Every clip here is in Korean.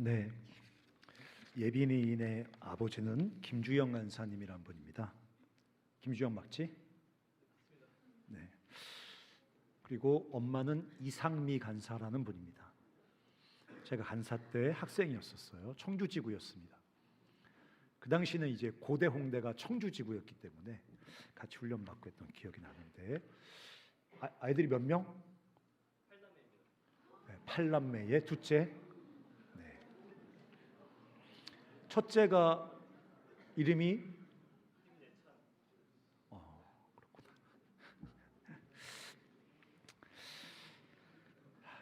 네, 예빈이의 아버지는 김주영 간사님이란 분입니다. 김주영 맞지? 네. 그리고 엄마는 이상미 간사라는 분입니다. 제가 간사 때 학생이었었어요. 청주지구였습니다. 그 당시는 이제 고대 홍대가 청주지구였기 때문에 같이 훈련 받고 했던 기억이 나는데, 아이들이 몇 명? 8남매입니다. 네, 8남매의 둘째. 네. 첫째가 이름이 그렇구나.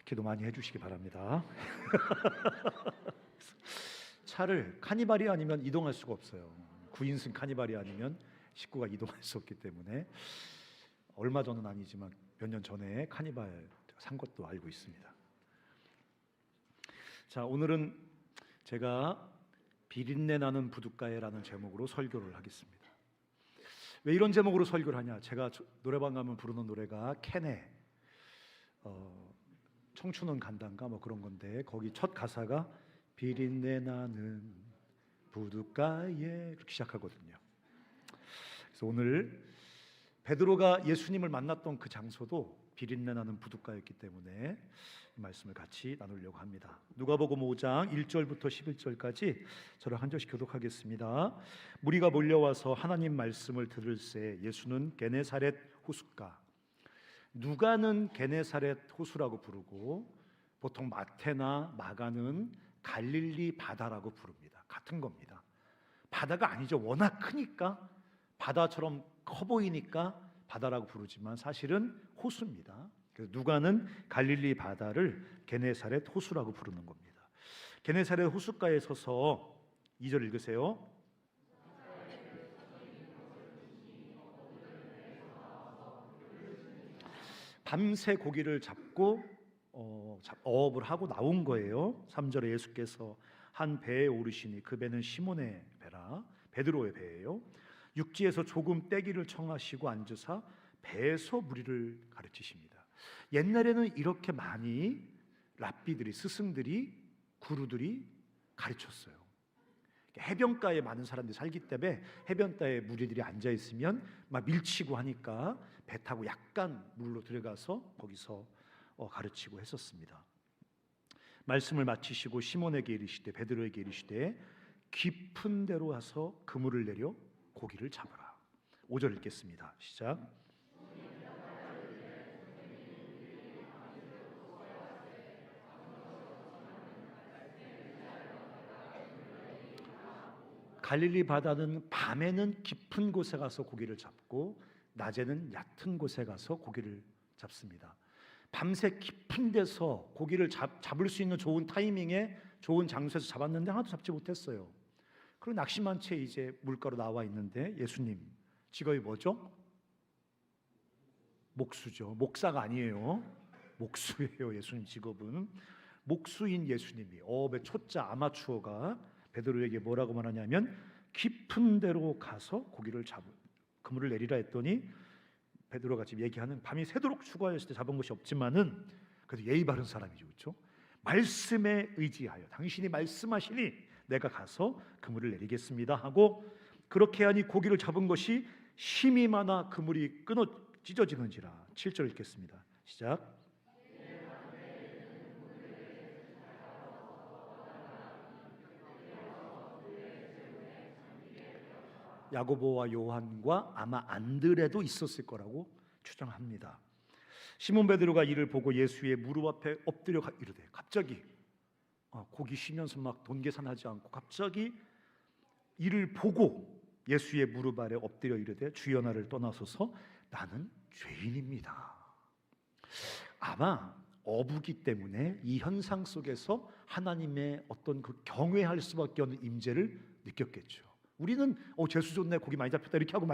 기도 많이 해주시기 바랍니다. 차를 카니발이 아니면 이동할 수가 없어요. 9인승 카니발이 아니면 식구가 이동할 수 없기 때문에 얼마 전은 아니지만 몇 년 전에 카니발 산 것도 알고 있습니다. 자, 오늘은 제가 비린내 나는 부둣가에라는 제목으로 설교를 하겠습니다. 왜 이런 제목으로 설교를 하냐? 제가 노래방 가면 부르는 노래가 캔의 청춘은 간단가 뭐 그런 건데, 거기 첫 가사가 비린내 나는 부둣가에 그렇게 시작하거든요. 그래서 오늘 베드로가 예수님을 만났던 그 장소도 비린내 나는 부둣가였기 때문에 이 말씀을 같이 나누려고 합니다. 누가복음 5장 1절부터 11절까지 저를 한 절씩 교독하겠습니다. 무리가 몰려와서 하나님 말씀을 들을새 예수는 게네사렛 호숫가, 누가는 게네사렛 호수라고 부르고 보통 마태나 마가는 갈릴리 바다라고 부릅니다. 같은 겁니다. 바다가 아니죠. 워낙 크니까, 바다처럼 커 보이니까 바다라고 부르지만 사실은 호수입니다. 그래서 누가는 갈릴리 바다를 게네사렛 호수라고 부르는 겁니다. 게네사렛 호숫가에 서서 2절 읽으세요. 밤새 고기를 잡고 어업을 하고 나온 거예요. 3절에 예수께서 한 배에 오르시니 그 배는 시몬의 배라, 베드로의 배예요. 육지에서 조금 떼기를 청하시고 앉으사 배에서 무리를 가르치십니다. 옛날에는 이렇게 많이 랍비들이, 스승들이, 구루들이 가르쳤어요. 해변가에 많은 사람들이 살기 때문에 해변가에 무리들이 앉아 있으면 막 밀치고 하니까 배 타고 약간 물로 들어가서 거기서 가르치고 했었습니다. 말씀을 마치시고 시몬에게 이르시되, 베드로에게 이르시되 깊은 데로 와서 그물을 내려 고기를 잡으라. 5절 읽겠습니다. 시작. 갈릴리 바다는 밤에는 깊은 곳에 가서 고기를 잡고 낮에는 얕은 곳에 가서 고기를 잡습니다. 밤새 깊은 데서 고기를 잡을 수 있는 좋은 타이밍에 좋은 장소에서 잡았는데 하나도 잡지 못했어요. 그리고 낙심한 채 이제 물가로 나와 있는데 예수님 직업이 뭐죠? 목수죠. 목사가 아니에요. 목수예요. 예수님 직업은 목수인 예수님이, 어업의 초짜 아마추어가 베드로에게 뭐라고 말하냐면 깊은 데로 가서 고기를 그물을 내리라 했더니, 베드로가 지금 얘기하는 밤이 새도록 추구하였을 때 잡은 것이 없지만은 그래도 예의 바른 사람이죠, 그렇죠? 말씀에 의지하여 당신이 말씀하시니 내가 가서 그물을 내리겠습니다 하고, 그렇게 하니 고기를 잡은 것이 힘이 많아 그물이 찢어지는지라. 7절 읽겠습니다. 시작. 야고보와 요한과 아마 안드레도 있었을 거라고 추정합니다. 시몬 베드로가 이를 보고 예수의 무릎 앞에 엎드려 이르되, 갑자기 고기 쉬면서 막 돈 계산하지 않고 갑자기 이를 보고 예수의 무릎 아래 엎드려 이르되, 주여 나를 떠나소서 나는 죄인입니다. 아마 어부기 때문에 이 현상 속에서 하나님의 어떤 그 경외할 수밖에 없는 임재를 느꼈겠죠. 우리는 재수 좋네, 고기 많이 잡혔다 이렇게 하고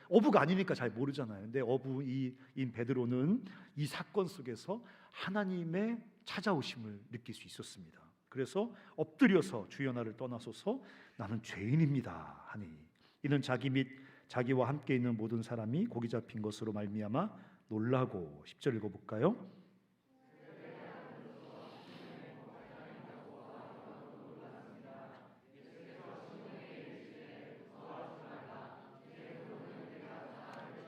어부가 아니니까 잘 모르잖아요. 근데 어부인 베드로는 이 사건 속에서 하나님의 찾아오심을 느낄 수 있었습니다. 그래서 엎드려서 주여 나를 떠나소서 나는 죄인입니다 하니, 이는 자기 및 자기와 함께 있는 모든 사람이 고기 잡힌 것으로 말미암아 놀라고. 10절 읽어볼까요?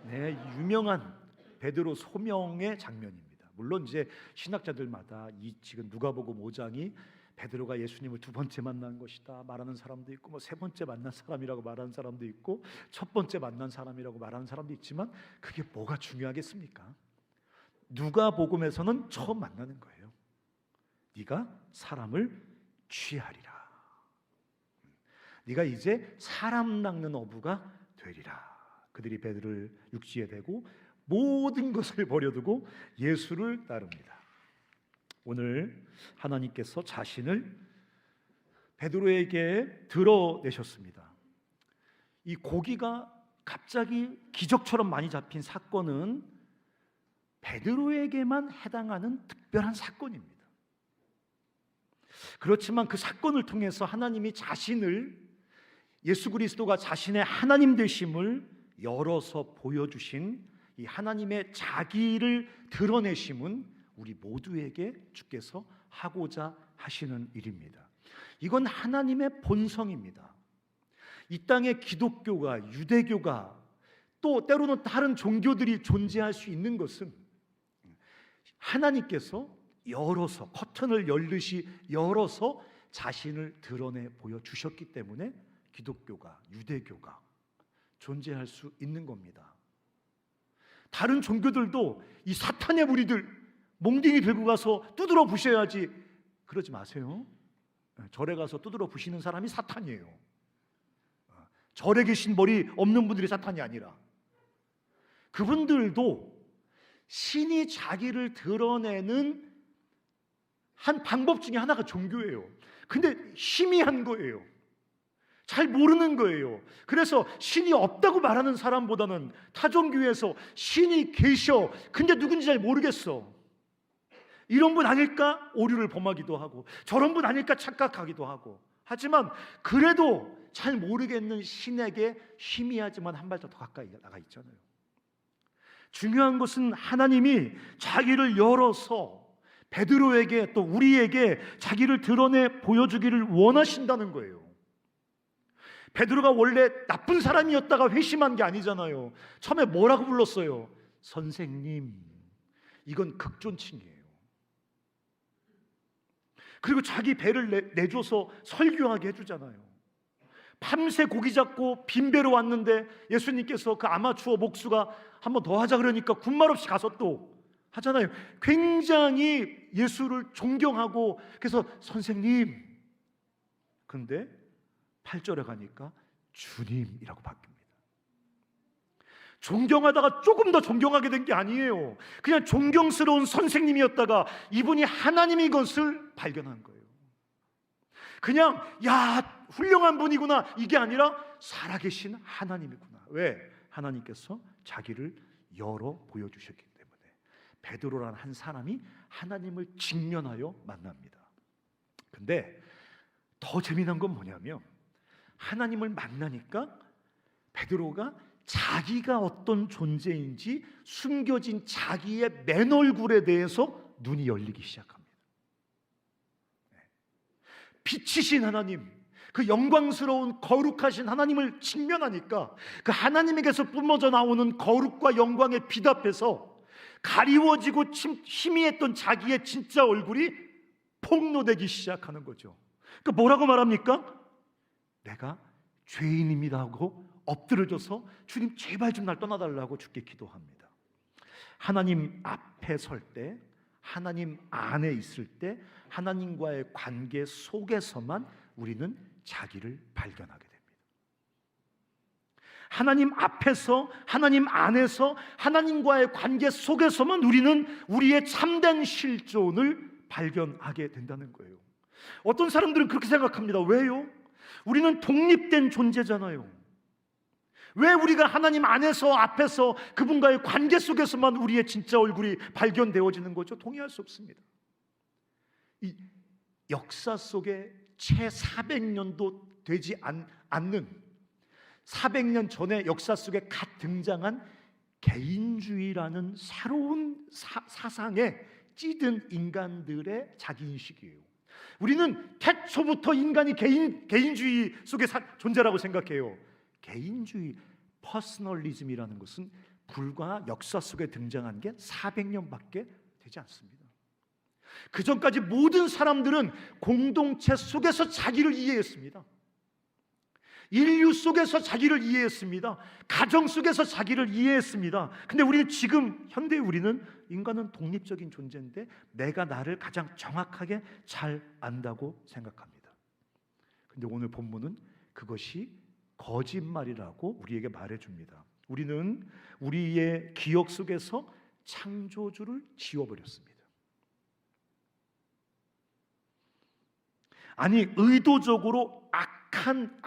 네, 유명한 베드로 소명의 장면입니다. 물론 이제 신학자들마다 이 지금 누가복음 5장이 베드로가 예수님을 두 번째 만난 것이다 말하는 사람도 있고, 뭐 세 번째 만난 사람이라고 말하는 사람도 있고, 첫 번째 만난 사람이라고 말하는 사람도 있지만 그게 뭐가 중요하겠습니까? 누가복음에서는 처음 만나는 거예요. 네가 사람을 취하리라. 네가 이제 사람 낚는 어부가 되리라. 그들이 베드로를 육지에 대고 모든 것을 버려두고 예수를 따릅니다. 오늘 하나님께서 자신을 베드로에게 드러내셨습니다. 이 고기가 갑자기 기적처럼 많이 잡힌 사건은 베드로에게만 해당하는 특별한 사건입니다. 그렇지만 그 사건을 통해서 하나님이 자신을, 예수 그리스도가 자신의 하나님 되심을 열어서 보여주신 이 하나님의 자기를 드러내심은 우리 모두에게 주께서 하고자 하시는 일입니다. 이건 하나님의 본성입니다. 이 땅에 기독교가, 유대교가, 또 때로는 다른 종교들이 존재할 수 있는 것은 하나님께서 열어서, 커튼을 열듯이 열어서 자신을 드러내 보여주셨기 때문에 기독교가, 유대교가 존재할 수 있는 겁니다. 다른 종교들도 이 사탄의 무리들 몽둥이 들고 가서 두드러 부셔야지, 그러지 마세요. 절에 가서 두드러 부시는 사람이 사탄이에요. 절에 계신 머리 없는 분들이 사탄이 아니라, 그분들도 신이 자기를 드러내는 한 방법 중에 하나가 종교예요. 근데 희미한 거예요. 잘 모르는 거예요. 그래서 신이 없다고 말하는 사람보다는 타종교에서 신이 계셔, 근데 누군지 잘 모르겠어, 이런 분 아닐까 오류를 범하기도 하고, 저런 분 아닐까 착각하기도 하고, 하지만 그래도 잘 모르겠는 신에게 희미하지만 한 발짝 더 가까이 나가 있잖아요. 중요한 것은 하나님이 자기를 열어서 베드로에게, 또 우리에게 자기를 드러내 보여주기를 원하신다는 거예요. 베드로가 원래 나쁜 사람이었다가 회심한 게 아니잖아요. 처음에 뭐라고 불렀어요? 선생님. 이건 극존칭이에요. 그리고 자기 배를 내줘서 설교하게 해주잖아요. 밤새 고기 잡고 빈배로 왔는데 예수님께서 그 아마추어 목수가 한 번 더 하자 그러니까 군말 없이 가서 또 하잖아요. 굉장히 예수를 존경하고, 그래서 선생님. 근데 8절에 가니까 주님이라고 바뀝니다. 존경하다가 조금 더 존경하게 된 게 아니에요. 그냥 존경스러운 선생님이었다가 이분이 하나님인 것을 발견한 거예요. 그냥 야 훌륭한 분이구나 이게 아니라 살아계신 하나님이구나. 왜? 하나님께서 자기를 열어 보여주셨기 때문에. 베드로라는 한 사람이 하나님을 직면하여 만납니다. 근데 더 재미난 건 뭐냐면, 하나님을 만나니까 베드로가 자기가 어떤 존재인지 숨겨진 자기의 맨 얼굴에 대해서 눈이 열리기 시작합니다. 빛이신 하나님, 그 영광스러운 거룩하신 하나님을 직면하니까 그 하나님에게서 뿜어져 나오는 거룩과 영광의 빛 앞에서 가리워지고 희미했던 자기의 진짜 얼굴이 폭로되기 시작하는 거죠. 그러니까 뭐라고 말합니까? 내가 죄인입니다 하고 엎드려져서 주님 제발 좀 날 떠나달라고 주께 기도합니다. 하나님 앞에 설 때, 하나님 안에 있을 때, 하나님과의 관계 속에서만 우리는 자기를 발견하게 됩니다. 하나님 앞에서, 하나님 안에서, 하나님과의 관계 속에서만 우리는 우리의 참된 실존을 발견하게 된다는 거예요. 어떤 사람들은 그렇게 생각합니다. 왜요? 우리는 독립된 존재잖아요. 왜 우리가 하나님 안에서, 앞에서, 그분과의 관계 속에서만 우리의 진짜 얼굴이 발견되어지는 거죠? 동의할 수 없습니다. 이 역사 속에 채 400년도 되지 않는 400년 전에 역사 속에 갓 등장한 개인주의라는 새로운 사상에 찌든 인간들의 자기인식이에요. 우리는 태초부터 인간이 개인주의 속에 존재라고 생각해요. 개인주의, 퍼스널리즘이라는 것은 불과 역사 속에 등장한 게 400년밖에 되지 않습니다. 그 전까지 모든 사람들은 공동체 속에서 자기를 이해했습니다. 인류 속에서 자기를 이해했습니다. 가정 속에서 자기를 이해했습니다. 근데 우리는 지금 현대 우리는 인간은 독립적인 존재인데 내가 나를 가장 정확하게 잘 안다고 생각합니다. 근데 오늘 본문은 그것이 거짓말이라고 우리에게 말해줍니다. 우리는 우리의 기억 속에서 창조주를 지워버렸습니다. 아니, 의도적으로 악한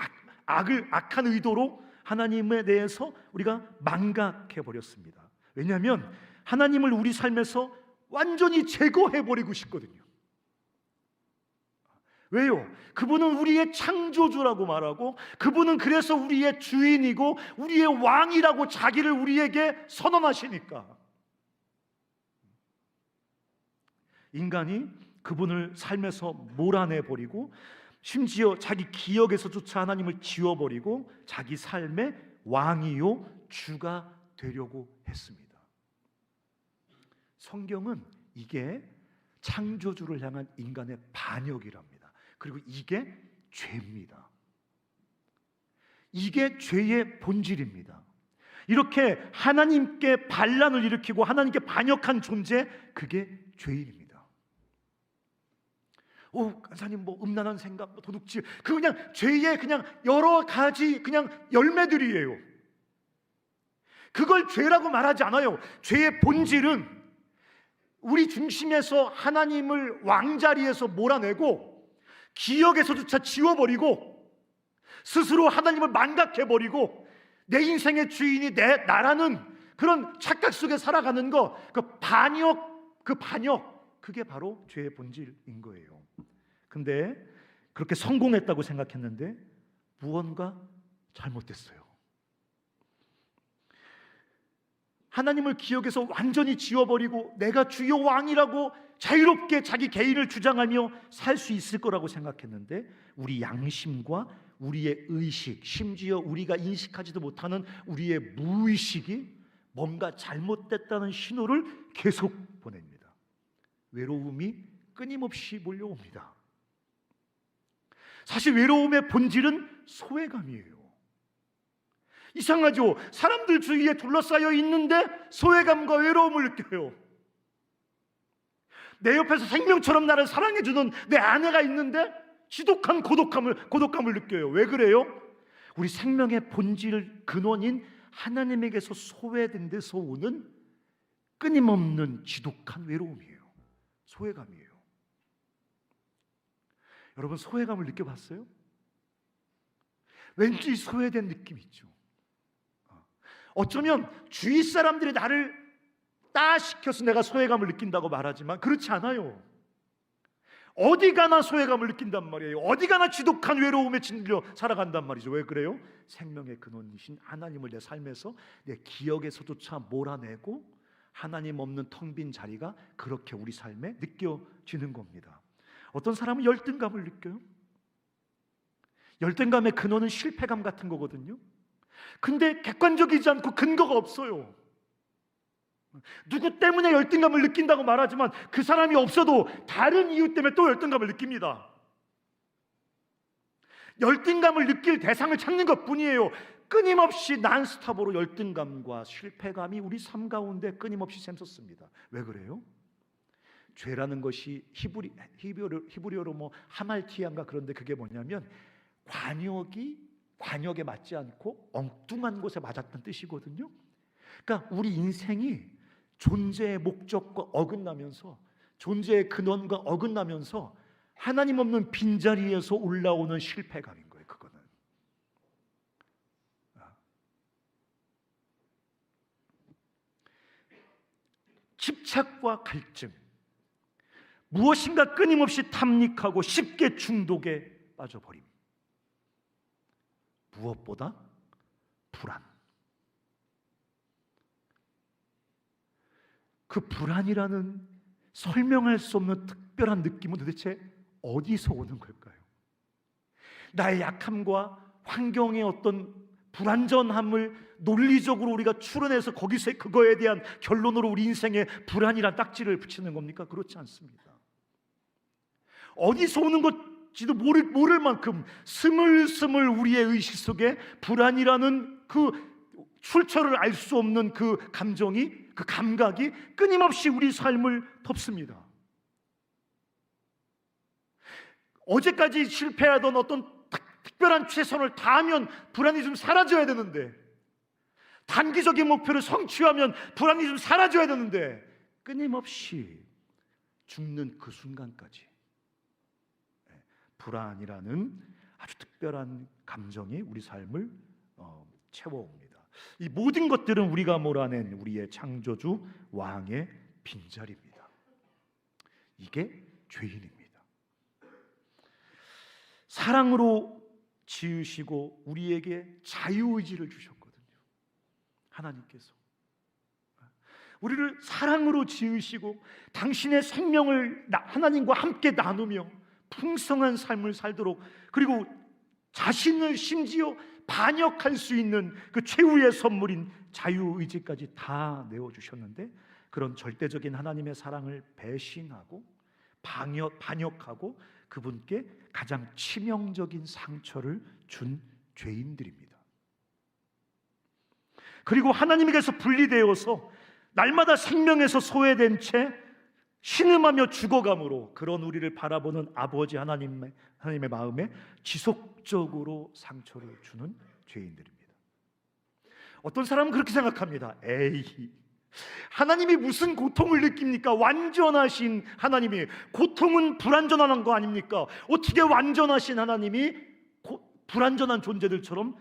의도로 하나님에 대해서 우리가 망각해 버렸습니다. 왜냐하면 하나님을 우리 삶에서 완전히 제거해 버리고 싶거든요. 왜요? 그분은 우리의 창조주라고 말하고 그분은 그래서 우리의 주인이고 우리의 왕이라고 자기를 우리에게 선언하시니까 인간이 그분을 삶에서 몰아내버리고 심지어 자기 기억에서조차 하나님을 지워버리고 자기 삶의 왕이요 주가 되려고 했습니다. 성경은 이게 창조주를 향한 인간의 반역이랍니다. 그리고 이게 죄입니다. 이게 죄의 본질입니다. 이렇게 하나님께 반란을 일으키고 하나님께 반역한 존재, 그게 죄인입니다. 간사님 음란한 생각, 도둑질, 그 그냥 죄의 그냥 여러 가지 그냥 열매들이에요. 그걸 죄라고 말하지 않아요. 죄의 본질은 우리 중심에서 하나님을 왕자리에서 몰아내고 기억에서조차 지워버리고 스스로 하나님을 망각해버리고 내 인생의 주인이 나라는 그런 착각 속에 살아가는 거, 그 반역, 그게 바로 죄의 본질인 거예요. 근데 그렇게 성공했다고 생각했는데 무언가 잘못됐어요. 하나님을 기억에서 완전히 지워버리고 내가 주요 왕이라고 자유롭게 자기 개인을 주장하며 살 수 있을 거라고 생각했는데 우리 양심과 우리의 의식, 심지어 우리가 인식하지도 못하는 우리의 무의식이 뭔가 잘못됐다는 신호를 계속 보냅니다. 외로움이 끊임없이 몰려옵니다. 사실 외로움의 본질은 소외감이에요. 이상하죠? 사람들 주위에 둘러싸여 있는데 소외감과 외로움을 느껴요. 내 옆에서 생명처럼 나를 사랑해주는 내 아내가 있는데 지독한 고독감을 느껴요. 왜 그래요? 우리 생명의 본질 근원인 하나님에게서 소외된 데서 오는 끊임없는 지독한 외로움이에요. 소외감이에요. 여러분, 소외감을 느껴봤어요? 왠지 소외된 느낌 있죠. 어쩌면 주위 사람들이 나를 따시켜서 내가 소외감을 느낀다고 말하지만 그렇지 않아요. 어디 가나 소외감을 느낀단 말이에요. 어디 가나 지독한 외로움에 짓눌려 살아간단 말이죠. 왜 그래요? 생명의 근원이신 하나님을 내 삶에서 내 기억에서조차 몰아내고 하나님 없는 텅 빈 자리가 그렇게 우리 삶에 느껴지는 겁니다. 어떤 사람은 열등감을 느껴요. 열등감의 근원은 실패감 같은 거거든요. 근데 객관적이지 않고 근거가 없어요. 누구 때문에 열등감을 느낀다고 말하지만 그 사람이 없어도 다른 이유 때문에 또 열등감을 느낍니다. 열등감을 느낄 대상을 찾는 것뿐이에요. 끊임없이 난스톱으로 열등감과 실패감이 우리 삶 가운데 끊임없이 샘솟습니다. 왜 그래요? 죄라는 것이 히브리어로 하말티안가, 그런데 그게 뭐냐면 관역에 맞지 않고 엉뚱한 곳에 맞았다는 뜻이거든요. 그러니까 우리 인생이 존재의 목적과 어긋나면서, 존재의 근원과 어긋나면서 하나님 없는 빈자리에서 올라오는 실패감인 거예요. 그거는 집착과 갈증, 무엇인가 끊임없이 탐닉하고 쉽게 중독에 빠져버림, 무엇보다 불안. 그 불안이라는 설명할 수 없는 특별한 느낌은 도대체 어디서 오는 걸까요? 나의 약함과 환경의 어떤 불안전함을 논리적으로 우리가 추론해서 거기서 그거에 대한 결론으로 우리 인생에 불안이란 딱지를 붙이는 겁니까? 그렇지 않습니다. 어디서 오는 것지도 모를 만큼 스물스물 우리의 의식 속에 불안이라는 그 출처를 알 수 없는 그 감정이, 그 감각이 끊임없이 우리 삶을 덮습니다. 어제까지 실패하던 어떤 특별한 최선을 다하면 불안이 좀 사라져야 되는데, 단기적인 목표를 성취하면 불안이 좀 사라져야 되는데, 끊임없이 죽는 그 순간까지 불안이라는 아주 특별한 감정이 우리 삶을 채워옵니다. 이 모든 것들은 우리가 몰아낸 우리의 창조주 왕의 빈자리입니다. 이게 죄인입니다. 사랑으로 지으시고 우리에게 자유의지를 주셨거든요. 하나님께서 우리를 사랑으로 지으시고 당신의 생명을 하나님과 함께 나누며 풍성한 삶을 살도록, 그리고 자신을 심지어 반역할 수 있는 그 최후의 선물인 자유의지까지 다 내어주셨는데, 그런 절대적인 하나님의 사랑을 배신하고 반역하고 그분께 가장 치명적인 상처를 준 죄인들입니다. 그리고 하나님에게서 분리되어서 날마다 생명에서 소외된 채 신음하며 죽어감으로 그런 우리를 바라보는 아버지 하나님의 마음에 지속적으로 상처를 주는 죄인들입니다. 어떤 사람은 그렇게 생각합니다. 에이, 하나님이 무슨 고통을 느낍니까? 완전하신 하나님이 고통은 불완전한 거 아닙니까? 어떻게 완전하신 하나님이 불완전한 존재들처럼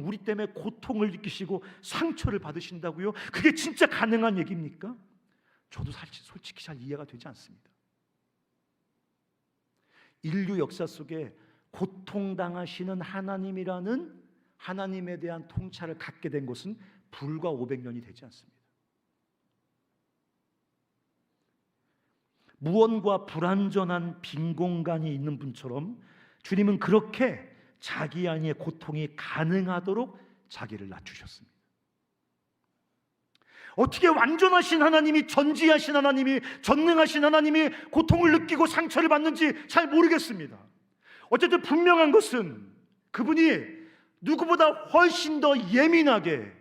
우리 때문에 고통을 느끼시고 상처를 받으신다고요? 그게 진짜 가능한 얘기입니까? 저도 솔직히 잘 이해가 되지 않습니다. 인류 역사 속에 고통당하시는 하나님이라는 하나님에 대한 통찰을 갖게 된 것은 불과 500년이 되지 않습니다. 무언과 불완전한 빈 공간이 있는 분처럼 주님은 그렇게 자기 안에 고통이 가능하도록 자기를 낮추셨습니다. 어떻게 완전하신 하나님이, 전지하신 하나님이, 전능하신 하나님이 고통을 느끼고 상처를 받는지 잘 모르겠습니다. 어쨌든 분명한 것은 그분이 누구보다 훨씬 더 예민하게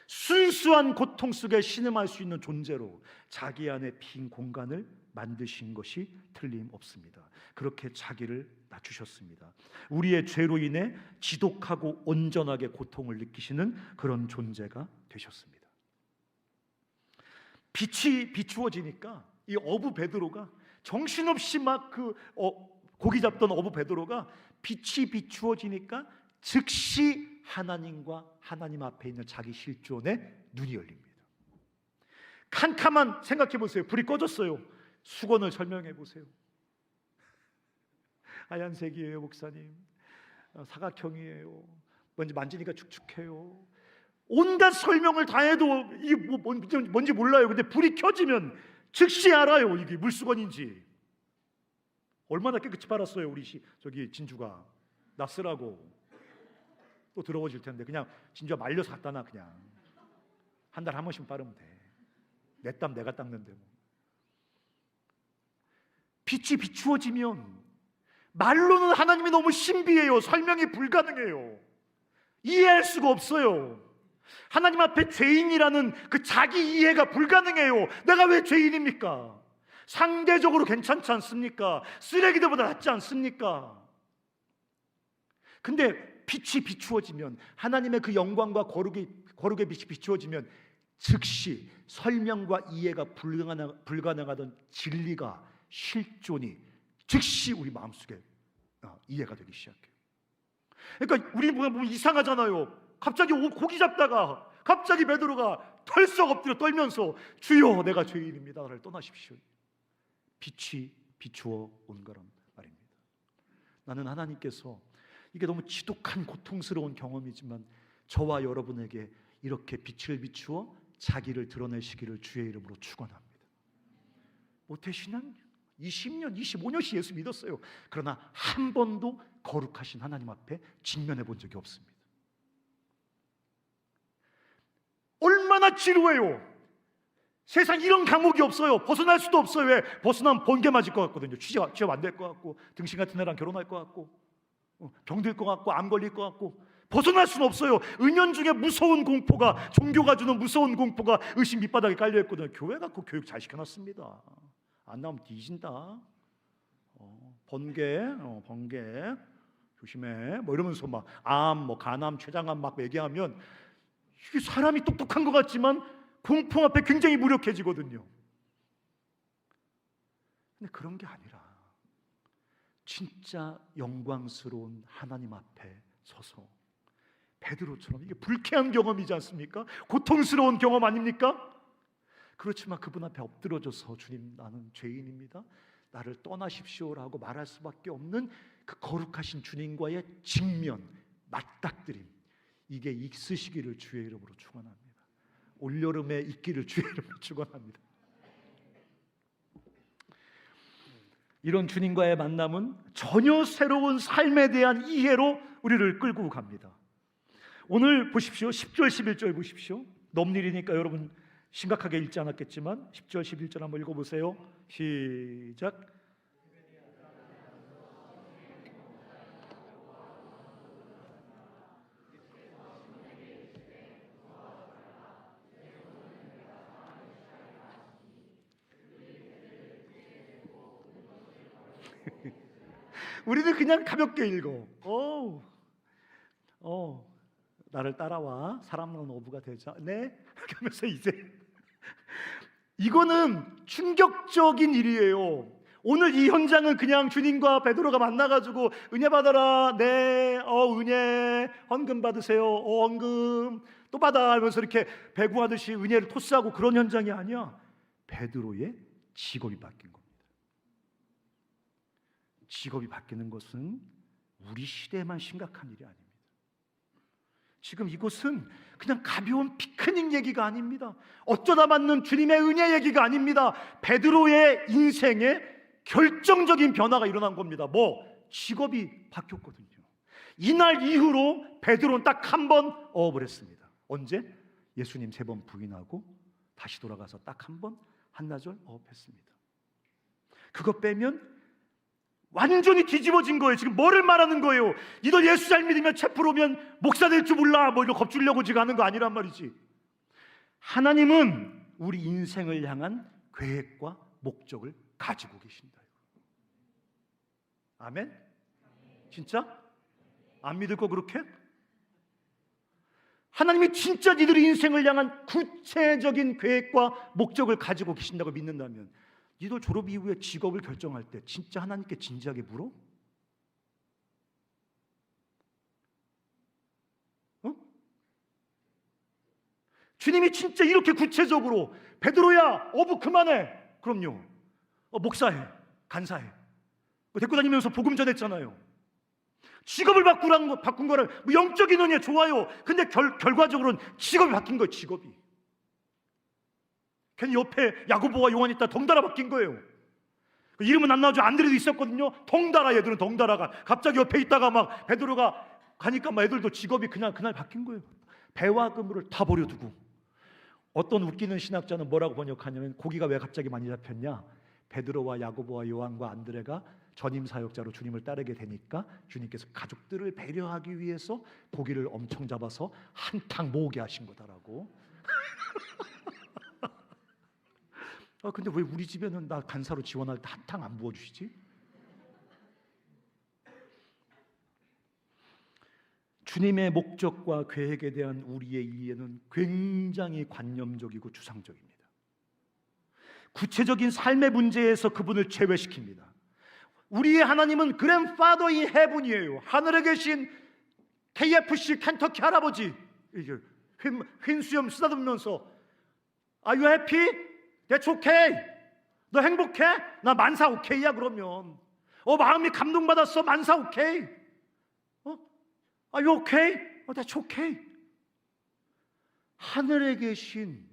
순수한 고통 속에 신음할 수 있는 존재로 자기 안에 빈 공간을 만드신 것이 틀림없습니다. 그렇게 자기를 낮추셨습니다. 우리의 죄로 인해 지독하고 온전하게 고통을 느끼시는 그런 존재가 되셨습니다. 빛이 비추어지니까 이 어부 베드로가 정신없이 막 고기 잡던 어부 베드로가 빛이 비추어지니까 즉시 하나님과 하나님 앞에 있는 자기 실존에 눈이 열립니다. 캄캄한, 생각해 보세요. 불이 꺼졌어요. 수건을 설명해 보세요. 하얀색이에요, 목사님. 사각형이에요. 뭔지 만지니까 축축해요. 온갖 설명을 다 해도 이게 뭔지 몰라요. 근데 불이 켜지면 즉시 알아요. 이게 물수건인지. 얼마나 깨끗이 빨았어요, 우리 저기 진주가. 낯쓰라고 또 더러워질 텐데 그냥 진주가 말려서 갖다 놔. 그냥 한 달에 한 번씩 빠르면 돼. 내 땀 내가 닦는데 뭐. 빛이 비추어지면 말로는 하나님이 너무 신비해요. 설명이 불가능해요. 이해할 수가 없어요. 하나님 앞에 죄인이라는 그 자기 이해가 불가능해요. 내가 왜 죄인입니까? 상대적으로 괜찮지 않습니까? 쓰레기들보다 낫지 않습니까? 근데 빛이 비추어지면, 하나님의 그 영광과 거룩의 빛이 비추어지면 즉시 설명과 이해가 불가능하던 진리가, 실존이 즉시 우리 마음속에 이해가 되기 시작해요. 그러니까 우리 보면 이상하잖아요. 갑자기 고기 잡다가 갑자기 베드로가 털썩 엎드려 떨면서 주여 내가 죄인입니다 를 떠나십시오. 빛이 비추어 온 거란 말입니다. 나는 하나님께서, 이게 너무 지독한 고통스러운 경험이지만 저와 여러분에게 이렇게 빛을 비추어 자기를 드러내시기를 주의 이름으로 축원합니다. 모태신앙 20년, 25년씩 예수 믿었어요. 그러나 한 번도 거룩하신 하나님 앞에 직면해 본 적이 없습니다. 얼마나 지루해요. 세상 이런 감옥이 없어요. 벗어날 수도 없어요. 왜? 벗어나면 번개 맞을 것 같거든요. 취업 안 될 것 같고, 등신 같은 애랑 결혼할 것 같고, 병들 것 같고, 암 걸릴 것 같고. 벗어날 수는 없어요. 은연중에 무서운 공포가, 종교가 주는 무서운 공포가 의심 밑바닥에 깔려있거든요. 교회가 그 교육 잘 시켜놨습니다. 안 나오면 뒤진다. 번개 조심해. 뭐 이러면서 막 암, 간암, 췌장암 막 얘기하면 이게 사람이 똑똑한 것 같지만 공포 앞에 굉장히 무력해지거든요. 근데 그런 게 아니라 진짜 영광스러운 하나님 앞에 서서 베드로처럼, 이게 불쾌한 경험이지 않습니까? 고통스러운 경험 아닙니까? 그렇지만 그분 앞에 엎드려져서 주님, 나는 죄인입니다, 나를 떠나십시오라고 말할 수밖에 없는 그 거룩하신 주님과의 직면, 맞닥뜨림, 이게 있으시기를 주의 이름으로 축원합니다. 올여름에 있기를 주의 이름으로 축원합니다. 이런 주님과의 만남은 전혀 새로운 삶에 대한 이해로 우리를 끌고 갑니다. 오늘 보십시오. 10절 11절 보십시오. 넘일이니까 여러분 심각하게 읽지 않았겠지만 10절 11절 한번 읽어보세요. 시작. 우리는 그냥 가볍게 읽어. 나를 따라와, 사랑하는 어부가 되자. 네? 그러면서 이제 이거는 충격적인 일이에요. 오늘 이 현장은 그냥 주님과 베드로가 만나가지고 은혜 받아라, 네, 은혜, 헌금 받으세요, 헌금 또 받아 하면서 이렇게 배구하듯이 은혜를 토스하고 그런 현장이 아니야. 베드로의 직업이 바뀐 겁니다. 직업이 바뀌는 것은 우리 시대에만 심각한 일이 아닙니다. 지금 이곳은 그냥 가벼운 피크닉 얘기가 아닙니다. 어쩌다 맞는 주님의 은혜 얘기가 아닙니다. 베드로의 인생에 결정적인 변화가 일어난 겁니다. 직업이 바뀌었거든요. 이날 이후로 베드로는 딱 한 번 어업을 했습니다. 언제? 예수님 3번 부인하고 다시 돌아가서 딱 한 번 한나절 어업했습니다. 그거 빼면 완전히 뒤집어진 거예요. 지금 뭐를 말하는 거예요? 이들 예수 잘 믿으면 채플 오면 목사 될 줄 몰라, 이거 겁주려고 지금 하는 거 아니란 말이지. 하나님은 우리 인생을 향한 계획과 목적을 가지고 계신다. 아멘? 진짜? 안 믿을 거 그렇게? 하나님이 진짜 니들의 인생을 향한 구체적인 계획과 목적을 가지고 계신다고 믿는다면 니들 졸업 이후에 직업을 결정할 때 진짜 하나님께 진지하게 물어? 주님이 진짜 이렇게 구체적으로 베드로야 어부 그만해. 그럼요. 목사해, 간사해. 데리고 다니면서 복음 전했잖아요. 직업을 바꾼 거를 영적인 은혜 좋아요. 근데 결과적으로는 직업이 바뀐 거예요. 직업이. 괜히 옆에 야고보와 요한이 있다 덩달아 바뀐 거예요. 그 이름은 안 나오죠. 안드레도 있었거든요. 덩달아, 얘들은 덩달아가 갑자기 옆에 있다가 막 베드로가 가니까 막 애들도 직업이 그날 바뀐 거예요. 배와 그물을 다 버려두고. 어떤 웃기는 신학자는 뭐라고 번역하냐면 고기가 왜 갑자기 많이 잡혔냐? 베드로와 야고보와 요한과 안드레가 전임 사역자로 주님을 따르게 되니까 주님께서 가족들을 배려하기 위해서 고기를 엄청 잡아서 한탕 모으게 하신 거다라고. 근데 왜 우리 집에는 나 간사로 지원할 때 한탕 안 부어주시지? 주님의 목적과 계획에 대한 우리의 이해는 굉장히 관념적이고 추상적입니다. 구체적인 삶의 문제에서 그분을 제외시킵니다. 우리의 하나님은 Grandfather in Heaven이에요. 하늘에 계신 KFC 켄터키 할아버지. 흰수염 쓰다듬으면서 Are you happy? That's okay. 너 행복해? 나 만사 오케이야. 그러면 마음이 감동받았어. 만사 오케이. Are you okay? That's okay. 하늘에 계신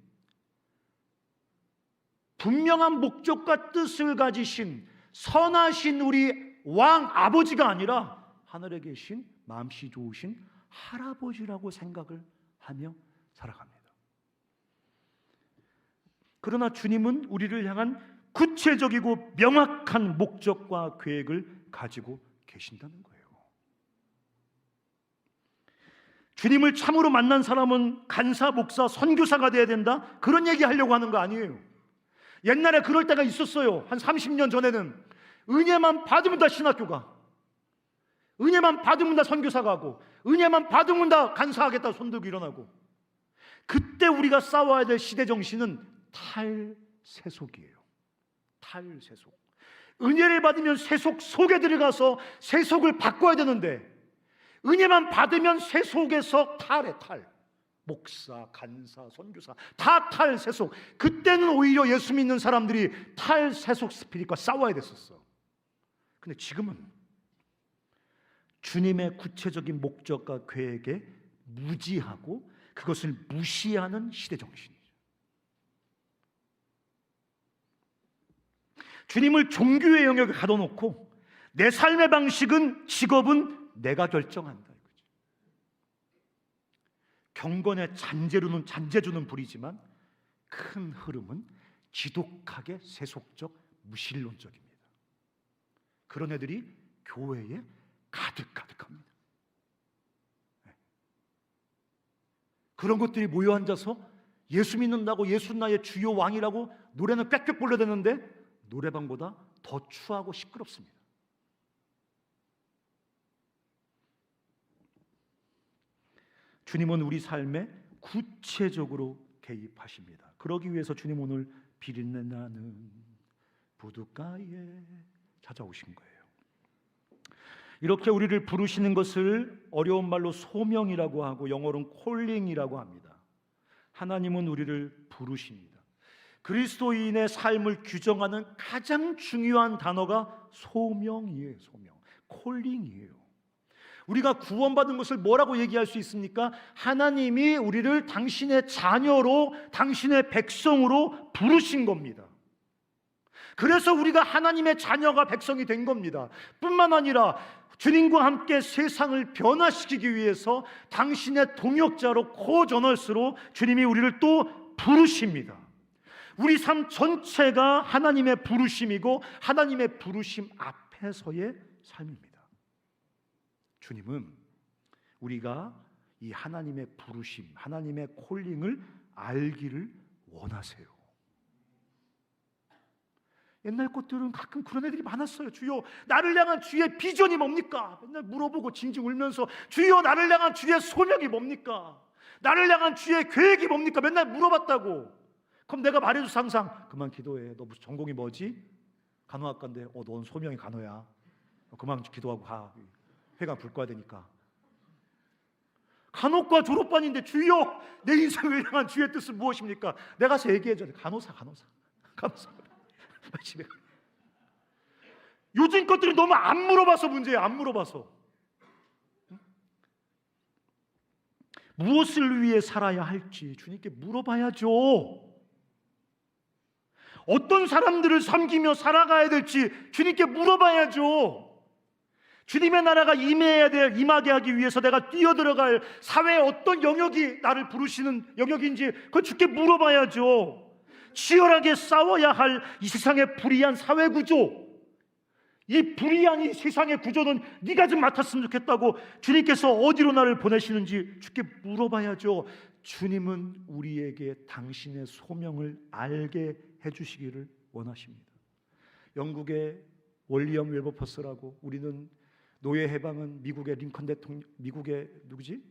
분명한 목적과 뜻을 가지신 선하신 우리 왕 아버지가 아니라 하늘에 계신 마음씨 좋으신 할아버지라고 생각을 하며 살아갑니다. 그러나 주님은 우리를 향한 구체적이고 명확한 목적과 계획을 가지고 계신다는 거예요. 주님을 참으로 만난 사람은 간사, 목사, 선교사가 돼야 된다, 그런 얘기 하려고 하는 거 아니에요. 옛날에 그럴 때가 있었어요. 한 30년 전에는 은혜만 받으면 다 신학교 가, 은혜만 받으면 다 선교사 가고, 은혜만 받으면 다 간사하겠다 손들고 일어나고. 그때 우리가 싸워야 될 시대 정신은 탈세속이에요. 탈세속. 은혜를 받으면 세속 속에 들어가서 세속을 바꿔야 되는데, 은혜만 받으면 세속에서 탈해. 탈. 목사, 간사, 선교사 다 탈세속. 그때는 오히려 예수 믿는 사람들이 탈세속 스피릿과 싸워야 됐었어. 근데 지금은 주님의 구체적인 목적과 계획에 무지하고 그것을 무시하는 시대 정신이죠. 주님을 종교의 영역에 가둬놓고 내 삶의 방식은, 직업은 내가 결정한다 이거죠. 경건의 잔재주는 부리지만 큰 흐름은 지독하게 세속적, 무신론적입니다. 그런 애들이 교회에 가득합니다. 그런 것들이 모여 앉아서 예수 믿는다고 예수 나의 주요 왕이라고 노래는 꽥꽥 불러대는데 노래방보다 더 추하고 시끄럽습니다. 주님은 우리 삶에 구체적으로 개입하십니다. 그러기 위해서 주님 오늘 비린내 나는 부둣가에 찾아오신 거예요. 이렇게 우리를 부르시는 것을 어려운 말로 소명이라고 하고 영어로는 콜링이라고 합니다. 하나님은 우리를 부르십니다. 그리스도인의 삶을 규정하는 가장 중요한 단어가 소명이에요. 소명, 콜링이에요. 우리가 구원받은 것을 뭐라고 얘기할 수 있습니까? 하나님이 우리를 당신의 자녀로, 당신의 백성으로 부르신 겁니다. 그래서 우리가 하나님의 자녀가, 백성이 된 겁니다. 뿐만 아니라 주님과 함께 세상을 변화시키기 위해서 당신의 동역자로, 코저널스로 주님이 우리를 또 부르십니다. 우리 삶 전체가 하나님의 부르심이고 하나님의 부르심 앞에서의 삶입니다. 주님은 우리가 이 하나님의 부르심, 하나님의 콜링을 알기를 원하세요. 옛날 것들은 가끔 그런 애들이 많았어요. 주여, 나를 향한 주의 비전이 뭡니까? 맨날 물어보고 징징 울면서 주여, 나를 향한 주의 소명이 뭡니까? 나를 향한 주의 계획이 뭡니까? 맨날 물어봤다고. 그럼 내가 말해줘서 항상 그만 기도해. 너 무슨 전공이 뭐지? 간호학과인데 넌 소명이 간호야. 그만 기도하고 가. 회가 불 꺼야 되니까. 간호과 졸업반인데 주여, 내 인생을 향한 주의 뜻은 무엇입니까? 내가 가서 얘기해줘. 간호사. 집에 가. 요즘 것들이 너무 안 물어봐서 문제예요. 안 물어봐서. 무엇을 위해 살아야 할지 주님께 물어봐야죠. 어떤 사람들을 섬기며 살아가야 될지 주님께 물어봐야죠. 주님의 나라가 임하게 하기 위해서 내가 뛰어들어갈 사회의 어떤 영역이 나를 부르시는 영역인지 그걸 주께 물어봐야죠. 치열하게 싸워야 할 이 세상의 불의한 사회 구조, 이 불의한 이 세상의 구조는 네가 좀 맡았으면 좋겠다고 주님께서 어디로 나를 보내시는지 주께 물어봐야죠. 주님은 우리에게 당신의 소명을 알게 해주시기를 원하십니다. 영국의 월리엄 윌버퍼스라고, 우리는 노예 해방은 미국의 링컨 대통령, 미국의 누구지?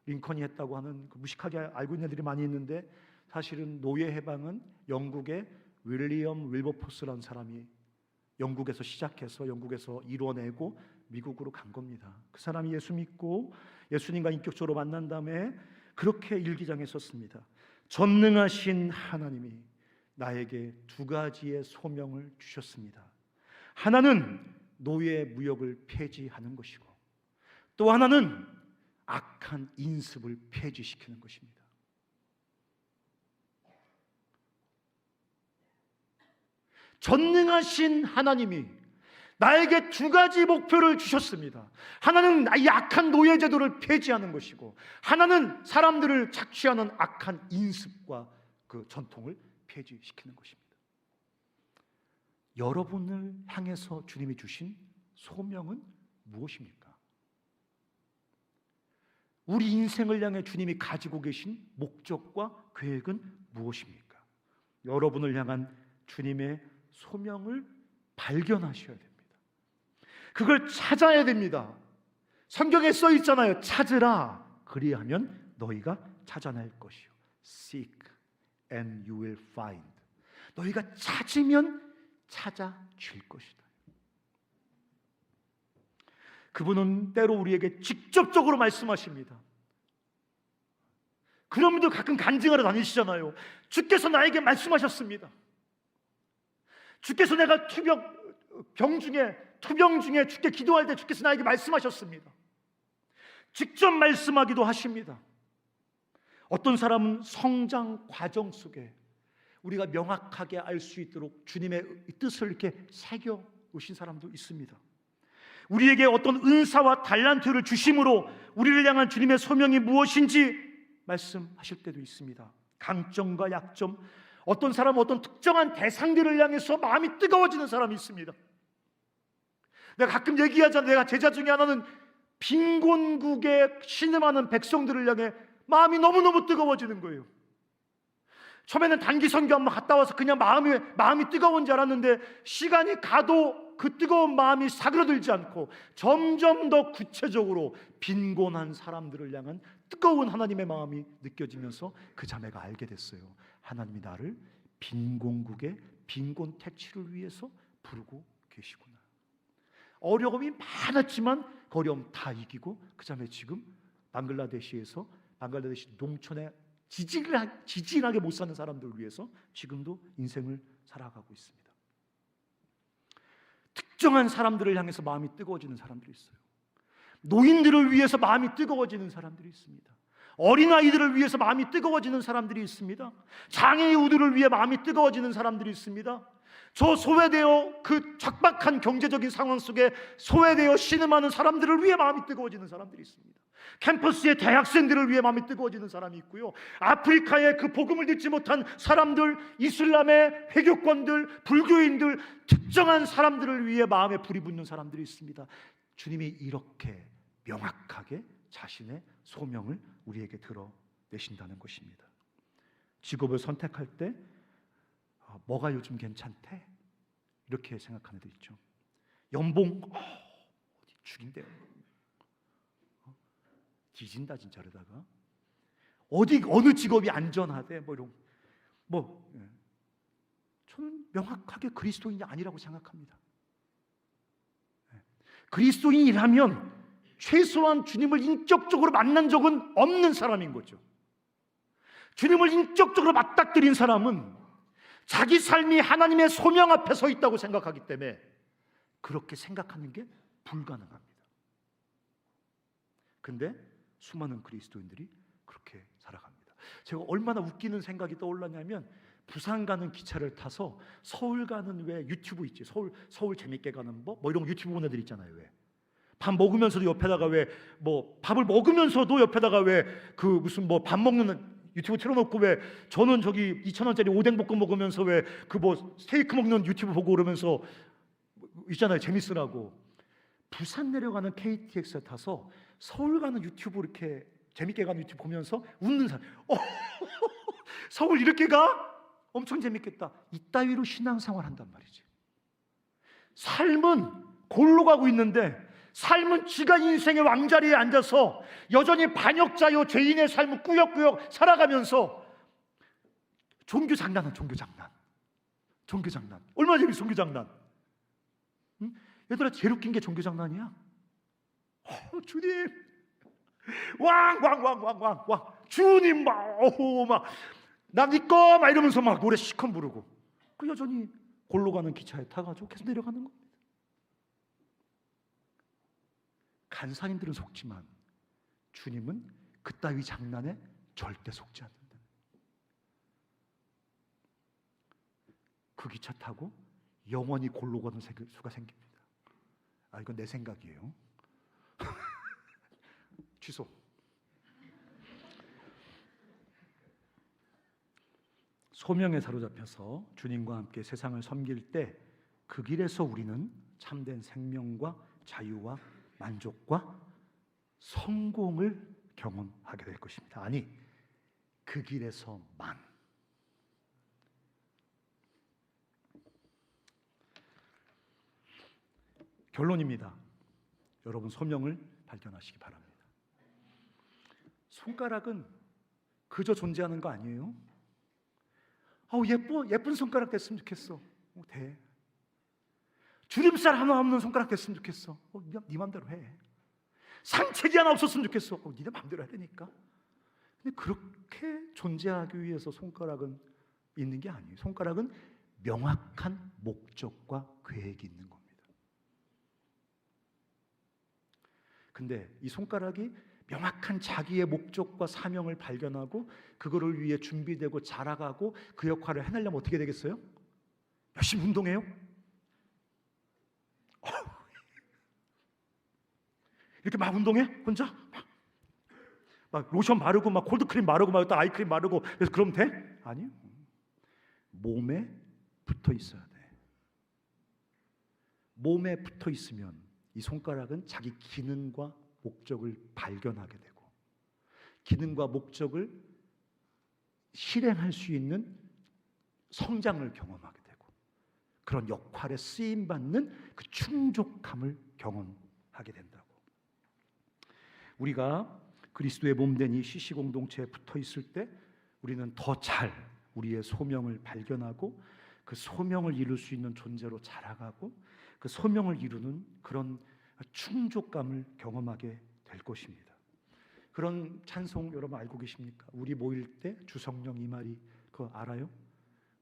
링컨이 했다고 하는, 무식하게 알고 있는 애들이 많이 있는데 사실은 노예 해방은 영국의 윌리엄 윌버포스라는 사람이 영국에서 시작해서 영국에서 이뤄내고 미국으로 간 겁니다. 그 사람이 예수 믿고 예수님과 인격적으로 만난 다음에 그렇게 일기장에 썼습니다. 전능하신 하나님이 나에게 두 가지의 소명을 주셨습니다. 하나는 노예 무역을 폐지하는 것이고, 또 하나는 악한 인습을 폐지시키는 것입니다. 전능하신 하나님이 나에게 두 가지 목표를 주셨습니다. 하나는 이 악한 노예 제도를 폐지하는 것이고, 하나는 사람들을 착취하는 악한 인습과 그 전통을 폐지시키는 것입니다. 여러분을 향해서 주님이 주신 소명은 무엇입니까? 우리 인생을 향해 주님이 가지고 계신 목적과 계획은 무엇입니까? 여러분을 향한 주님의 소명을 발견하셔야 됩니다. 그걸 찾아야 됩니다. 성경에 써 있잖아요. 찾으라, 그리하면 너희가 찾아낼 것이요. Seek and you will find. 너희가 찾으면 찾아질 것이다. 그분은 때로 우리에게 직접적으로 말씀하십니다. 그런 분들 가끔 간증하러 다니시잖아요. 주께서 나에게 말씀하셨습니다. 주께서 내가 투병 중에 주께 기도할 때 주께서 나에게 말씀하셨습니다. 직접 말씀하기도 하십니다. 어떤 사람은 성장 과정 속에 우리가 명확하게 알 수 있도록 주님의 뜻을 이렇게 새겨 오신 사람도 있습니다. 우리에게 어떤 은사와 달란트를 주심으로 우리를 향한 주님의 소명이 무엇인지 말씀하실 때도 있습니다. 강점과 약점, 어떤 사람은 어떤 특정한 대상들을 향해서 마음이 뜨거워지는 사람이 있습니다. 내가 가끔 얘기하잖아요. 내가 제자 중에 하나는 빈곤국에 신음하는 백성들을 향해 마음이 너무너무 뜨거워지는 거예요. 처음에는 단기 선교 한번 갔다 와서 그냥 마음이 뜨거운 줄 알았는데 시간이 가도 그 뜨거운 마음이 사그러들지 않고 점점 더 구체적으로 빈곤한 사람들을 향한 뜨거운 하나님의 마음이 느껴지면서 그 자매가 알게 됐어요. 하나님이 나를 빈곤국의 빈곤 퇴치를 위해서 부르고 계시구나. 어려움이 많았지만 그 어려움 다 이기고 그 자매 지금 방글라데시 농촌에 지질하게 못 사는 사람들을 위해서 지금도 인생을 살아가고 있습니다. 특정한 사람들을 향해서 마음이 뜨거워지는 사람들이 있어요. 노인들을 위해서 마음이 뜨거워지는 사람들이 있습니다. 어린아이들을 위해서 마음이 뜨거워지는 사람들이 있습니다. 장애 이후들을 위해 마음이 뜨거워지는 사람들이 있습니다. 저 소외되어 그 척박한 경제적인 상황 속에 소외되어 신음하는 사람들을 위해 마음이 뜨거워지는 사람들이 있습니다. 캠퍼스의 대학생들을 위해 마음이 뜨거워지는 사람이 있고요. 아프리카의 그 복음을 듣지 못한 사람들, 이슬람의 회교권들, 불교인들, 특정한 사람들을 위해 마음에 불이 붙는 사람들이 있습니다. 주님이 이렇게 명확하게 자신의 소명을 우리에게 드러내신다는 것입니다. 직업을 선택할 때 뭐가 요즘 괜찮대? 이렇게 생각하는 애들 있죠. 연봉 죽인대요. 뒤진다 진짜. 그러다가 어느 직업이 안전하대 이런 저는 명확하게 그리스도인이 아니라고 생각합니다. 그리스도인이라면 최소한 주님을 인격적으로 만난 적은 없는 사람인 거죠. 주님을 인격적으로 맞닥뜨린 사람은 자기 삶이 하나님의 소명 앞에 서 있다고 생각하기 때문에 그렇게 생각하는 게 불가능합니다. 근데 수많은 그리스도인들이 그렇게 살아갑니다. 제가 얼마나 웃기는 생각이 떠올랐냐면 부산 가는 기차를 타서 서울 가는 왜 유튜브 있지? 서울 재밌게 가는 뭐 이런 유튜브 보는 애들 있잖아요. 왜 밥 먹으면서도 옆에다가 왜 밥을 먹으면서도 옆에다가 왜 그 무슨 밥 먹는 유튜브 틀어놓고 왜 저는 저기 2,000원짜리 오뎅볶음 먹으면서 왜 그 스테이크 먹는 유튜브 보고 그러면서 있잖아요. 재밌으라고. 부산 내려가는 KTX에 타서 서울 가는 유튜브 이렇게 재밌게 가는 유튜브 보면서 웃는 사람. 서울 이렇게 가? 엄청 재밌겠다. 이따위로 신앙생활 한단 말이지. 삶은 골로 가고 있는데 삶은 지가 인생의 왕자리에 앉아서 여전히 반역자요 죄인의 삶을 꾸역꾸역 살아가면서 종교 장난 얼마나 재밌어. 종교 장난. 응? 얘들아 제일 웃긴 게 종교 장난이야. 주님 왕 주님 나 니꺼 막 이러면서 막 노래 시컷 부르고 그 여전히 골로 가는 기차에 타가지고 계속 내려가는 겁니다. 간사님들은 속지만 주님은 그따위 장난에 절대 속지 않는다. 그 기차 타고 영원히 골로 가는 수가 생깁니다. 이건 내 생각이에요. 취소. 소명에 사로잡혀서 주님과 함께 세상을 섬길 때 그 길에서 우리는 참된 생명과 자유와 만족과 성공을 경험하게 될 것입니다. 아니, 그 길에서만. 결론입니다. 여러분, 소명을 발견하시기 바랍니다. 손가락은 그저 존재하는 거 아니에요. 예쁜 손가락 됐으면 좋겠어. 돼. 주름살 하나 없는 손가락 됐으면 좋겠어. 네 맘대로 해. 상체기 하나 없었으면 좋겠어. 니네 맘대로 하려니까. 근데 그렇게 존재하기 위해서 손가락은 있는 게 아니에요. 손가락은 명확한 목적과 계획이 있는 겁니다. 근데 이 손가락이 명확한 자기의 목적과 사명을 발견하고 그거를 위해 준비되고 자라가고 그 역할을 해내려면 어떻게 되겠어요? 열심히 운동해요? 이렇게 막 운동해? 혼자? 막 로션 바르고 막 콜드크림 바르고 막 또 아이크림 바르고 그래서 그러면 돼? 아니요. 몸에 붙어 있어야 돼. 몸에 붙어 있으면 이 손가락은 자기 기능과 목적을 발견하게 되고 기능과 목적을 실행할 수 있는 성장을 경험하게 되고 그런 역할에 쓰임받는 그 충족함을 경험하게 된다고. 우리가 그리스도의 몸된 이 CC 공동체에 붙어 있을 때 우리는 더 잘 우리의 소명을 발견하고 그 소명을 이룰 수 있는 존재로 자라가고 그 소명을 이루는 그런 충족감을 경험하게 될 것입니다. 그런 찬송 여러분 알고 계십니까? 우리 모일 때 주성령 임하리, 그거 알아요?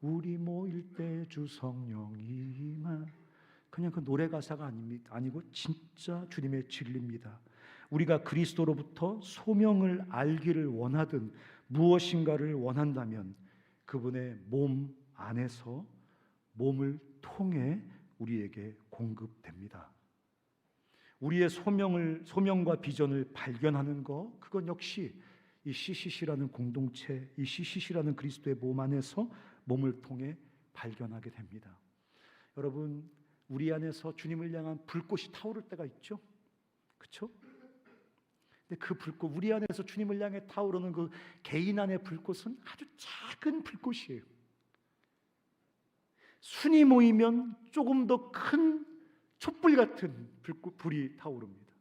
우리 모일 때 주성령 임하. 그냥 그 노래 가사가 아니고 진짜 주님의 진리입니다. 우리가 그리스도로부터 소명을 알기를 원하든 무엇인가를 원한다면 그분의 몸 안에서 몸을 통해 우리에게 공급됩니다. 우리의 소명과 비전을 발견하는 것, 그건 역시 이 CCC라는 공동체, 이 CCC라는 그리스도의 몸 안에서 몸을 통해 발견하게 됩니다. 여러분, 우리 안에서 주님을 향한 불꽃이 타오를 때가 있죠? 그렇죠? 근데 그 불꽃, 우리 안에서 주님을 향해 타오르는 그 개인 안의 불꽃은 아주 작은 불꽃이에요. 순이 모이면 조금 더 큰 촛불 같은 불이 타오릅니다.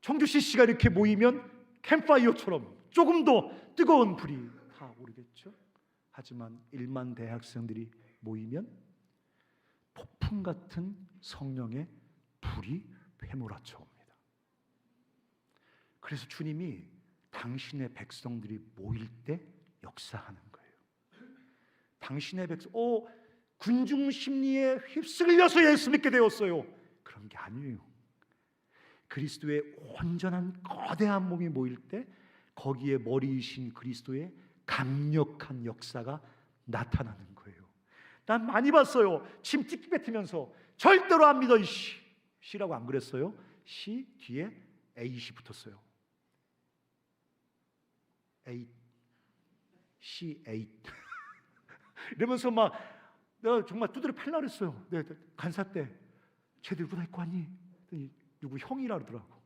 청주 CC가 이렇게 모이면 캠파이어처럼 조금 더 뜨거운 불이 타오르겠죠. 하지만 1만 대학생들이 모이면 폭풍 같은 성령의 불이 휘몰아쳐 옵니다. 그래서 주님이 당신의 백성들이 모일 때 역사하는 거예요. 당신의 백성, 군중 심리에 휩쓸려서 예수 믿게 되었어요. 그런 게 아니에요. 그리스도의 온전한 거대한 몸이 모일 때 거기에 머리이신 그리스도의 강력한 역사가 나타나는 거예요. 난 많이 봤어요. 침 찍찍 뱉으면서 절대로 안 믿어 이씨. C라고 안 그랬어요? C 뒤에 A이 붙었어요. C8 이러면서 막 내가 정말 두드려 팰라 그랬어요. 내가 간사 때 쟤들 누구 다 입고 왔니? 누구 형이라 그러더라고.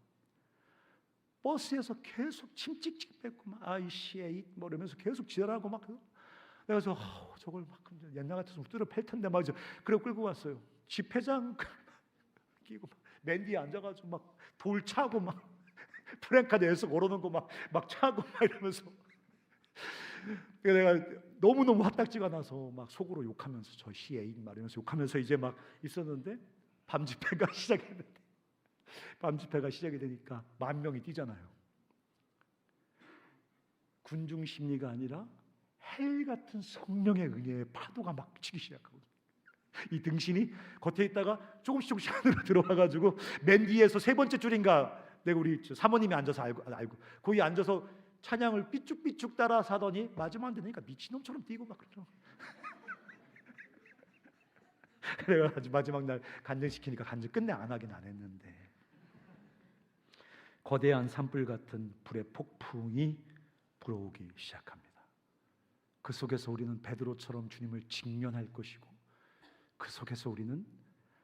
버스에서 계속 침 찍찍 뱉고 막 C8 뭐 이러면서 계속 지랄하고 막 내가 그래서 저걸 막 옛날 같아서 두드려 팰 텐데 막 그래 끌고 왔어요. 집회장 끼고 맨 뒤에 앉아가지고 막 돌 차고 막 프랭카드 에서 걸어놓은 거 막 차고 막 이러면서 내가 너무너무 화딱지가 나서 막 속으로 욕하면서 저 C8 말이면서 욕하면서 이제 막 있었는데 밤 집회가 시작이 되니까 10,000명이 뛰잖아요. 군중 심리가 아니라 헬 같은 성령의 은혜의 파도가 막 치기 시작하거든요. 이 등신이 겉에 있다가 조금씩 안으로 들어와가지고 맨 뒤에서 세 번째 줄인가 내가 우리 사모님이 앉아서 알고 거기 앉아서 찬양을 삐쭉삐쭉 따라서 하더니 마지막 되니까 미친놈처럼 뛰고 막 그러죠. 내가 마지막 날 간증시키니까 간증 끝내 안 하긴 안 했는데 거대한 산불 같은 불의 폭풍이 불어오기 시작합니다. 그 속에서 우리는 베드로처럼 주님을 직면할 것이고, 그 속에서 우리는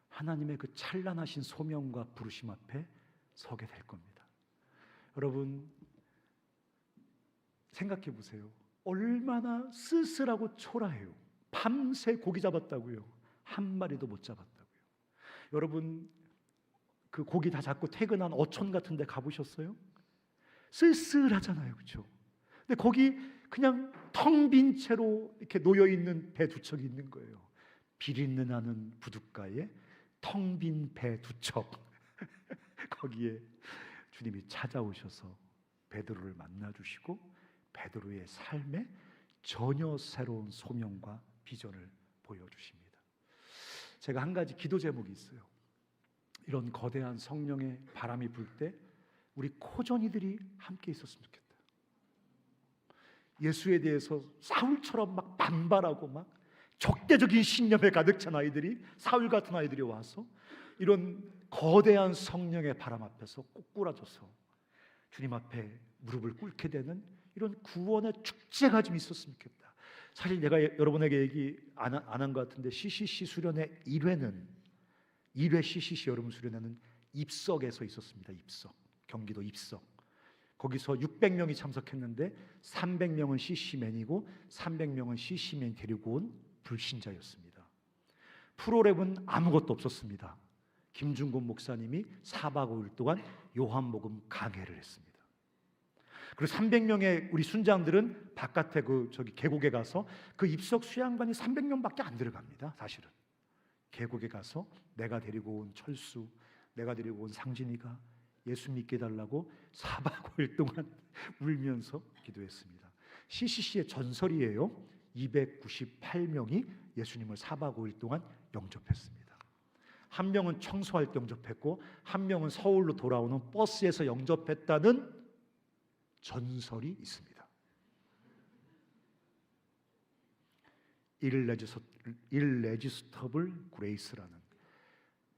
하나님의 그 찬란하신 소명과 부르심 앞에 서게 될 겁니다. 여러분 생각해 보세요. 얼마나 쓸쓸하고 초라해요. 밤새 고기 잡았다고요. 한 마리도 못 잡았다고요. 여러분 그 고기 다 잡고 퇴근한 어촌 같은 데 가보셨어요? 쓸쓸하잖아요, 그렇죠? 근데 거기 그냥 텅 빈 채로 이렇게 놓여있는 배 두 척이 있는 거예요. 비린내 나는 부둣가에 텅 빈 배 두 척. 거기에 주님이 찾아오셔서 베드로를 만나주시고 베드로의 삶에 전혀 새로운 소명과 비전을 보여주십니다. 제가 한 가지 기도 제목이 있어요. 이런 거대한 성령의 바람이 불 때 우리 코전이들이 함께 있었으면 좋겠다. 예수에 대해서 사울처럼 막 반발하고 막 적대적인 신념에 가득 찬 아이들이, 사울 같은 아이들이 와서 이런 거대한 성령의 바람 앞에서 꼬꾸라져서 주님 앞에 무릎을 꿇게 되는 이런 구원의 축제가 좀 있었으면 좋겠다. 사실 내가 여러분에게 얘기 안 한 것 같은데 CCC 수련회 1회 CCC 여러분 수련회는 입석에서 있었습니다. 입석, 경기도 입석. 거기서 600명이 참석했는데 300명은 CC맨이고 300명은 CC맨이 데리고 온 불신자였습니다. 프로그램은 아무것도 없었습니다. 김중곤 목사님이 4박 5일 동안 요한복음 강해를 했습니다. 그리고 300명의 우리 순장들은 바깥에 저기 계곡에 가서 그 입석 수양반이 300명밖에 안 들어갑니다. 사실은 계곡에 가서 내가 데리고 온 철수, 내가 데리고 온 상진이가 예수 믿게 해달라고 4박 5일 동안 울면서 기도했습니다. CCC의 전설이에요. 298명이 예수님을 4박 5일 동안 영접했습니다. 한 명은 청소할 때 영접했고 한 명은 서울로 돌아오는 버스에서 영접했다는 전설이 있습니다. irresistible grace라는,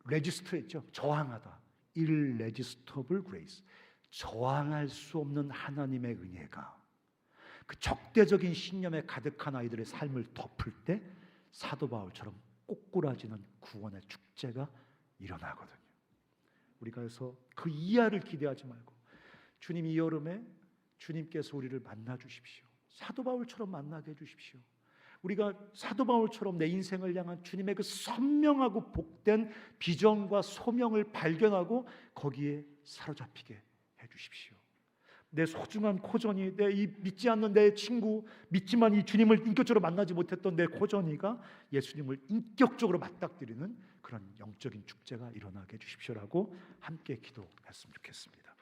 레지스트했죠. 저항하다. irresistible grace, 저항할 수 없는 하나님의 은혜가 그 적대적인 신념에 가득한 아이들의 삶을 덮을 때 사도 바울처럼 꼬꾸라지는 구원의 축제가 일어나거든요. 우리가 그래서 그 이하를 기대하지 말고 주님 이 여름에 주님께서 우리를 만나 주십시오. 사도 바울처럼 만나게 해 주십시오. 우리가 사도 바울처럼 내 인생을 향한 주님의 그 선명하고 복된 비전과 소명을 발견하고 거기에 사로잡히게 해 주십시오. 내 소중한 코전이, 내 이 믿지 않는 내 친구, 믿지만 이 주님을 인격적으로 만나지 못했던 내 코전이가 예수님을 인격적으로 맞닥뜨리는 그런 영적인 축제가 일어나게 해 주십시오라고 함께 기도했으면 좋겠습니다.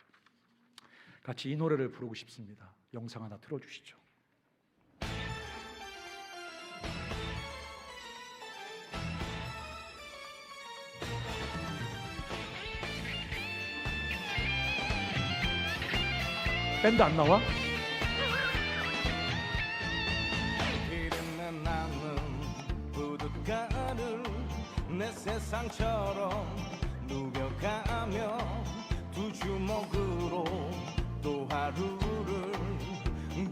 같이 이 노래를 부르고 싶습니다. 영상 하나 틀어주시죠. 밴드 안 나와? 이름은 나는 부둣가를 내 세상처럼 누벼가며 두 주먹으로 또 하루를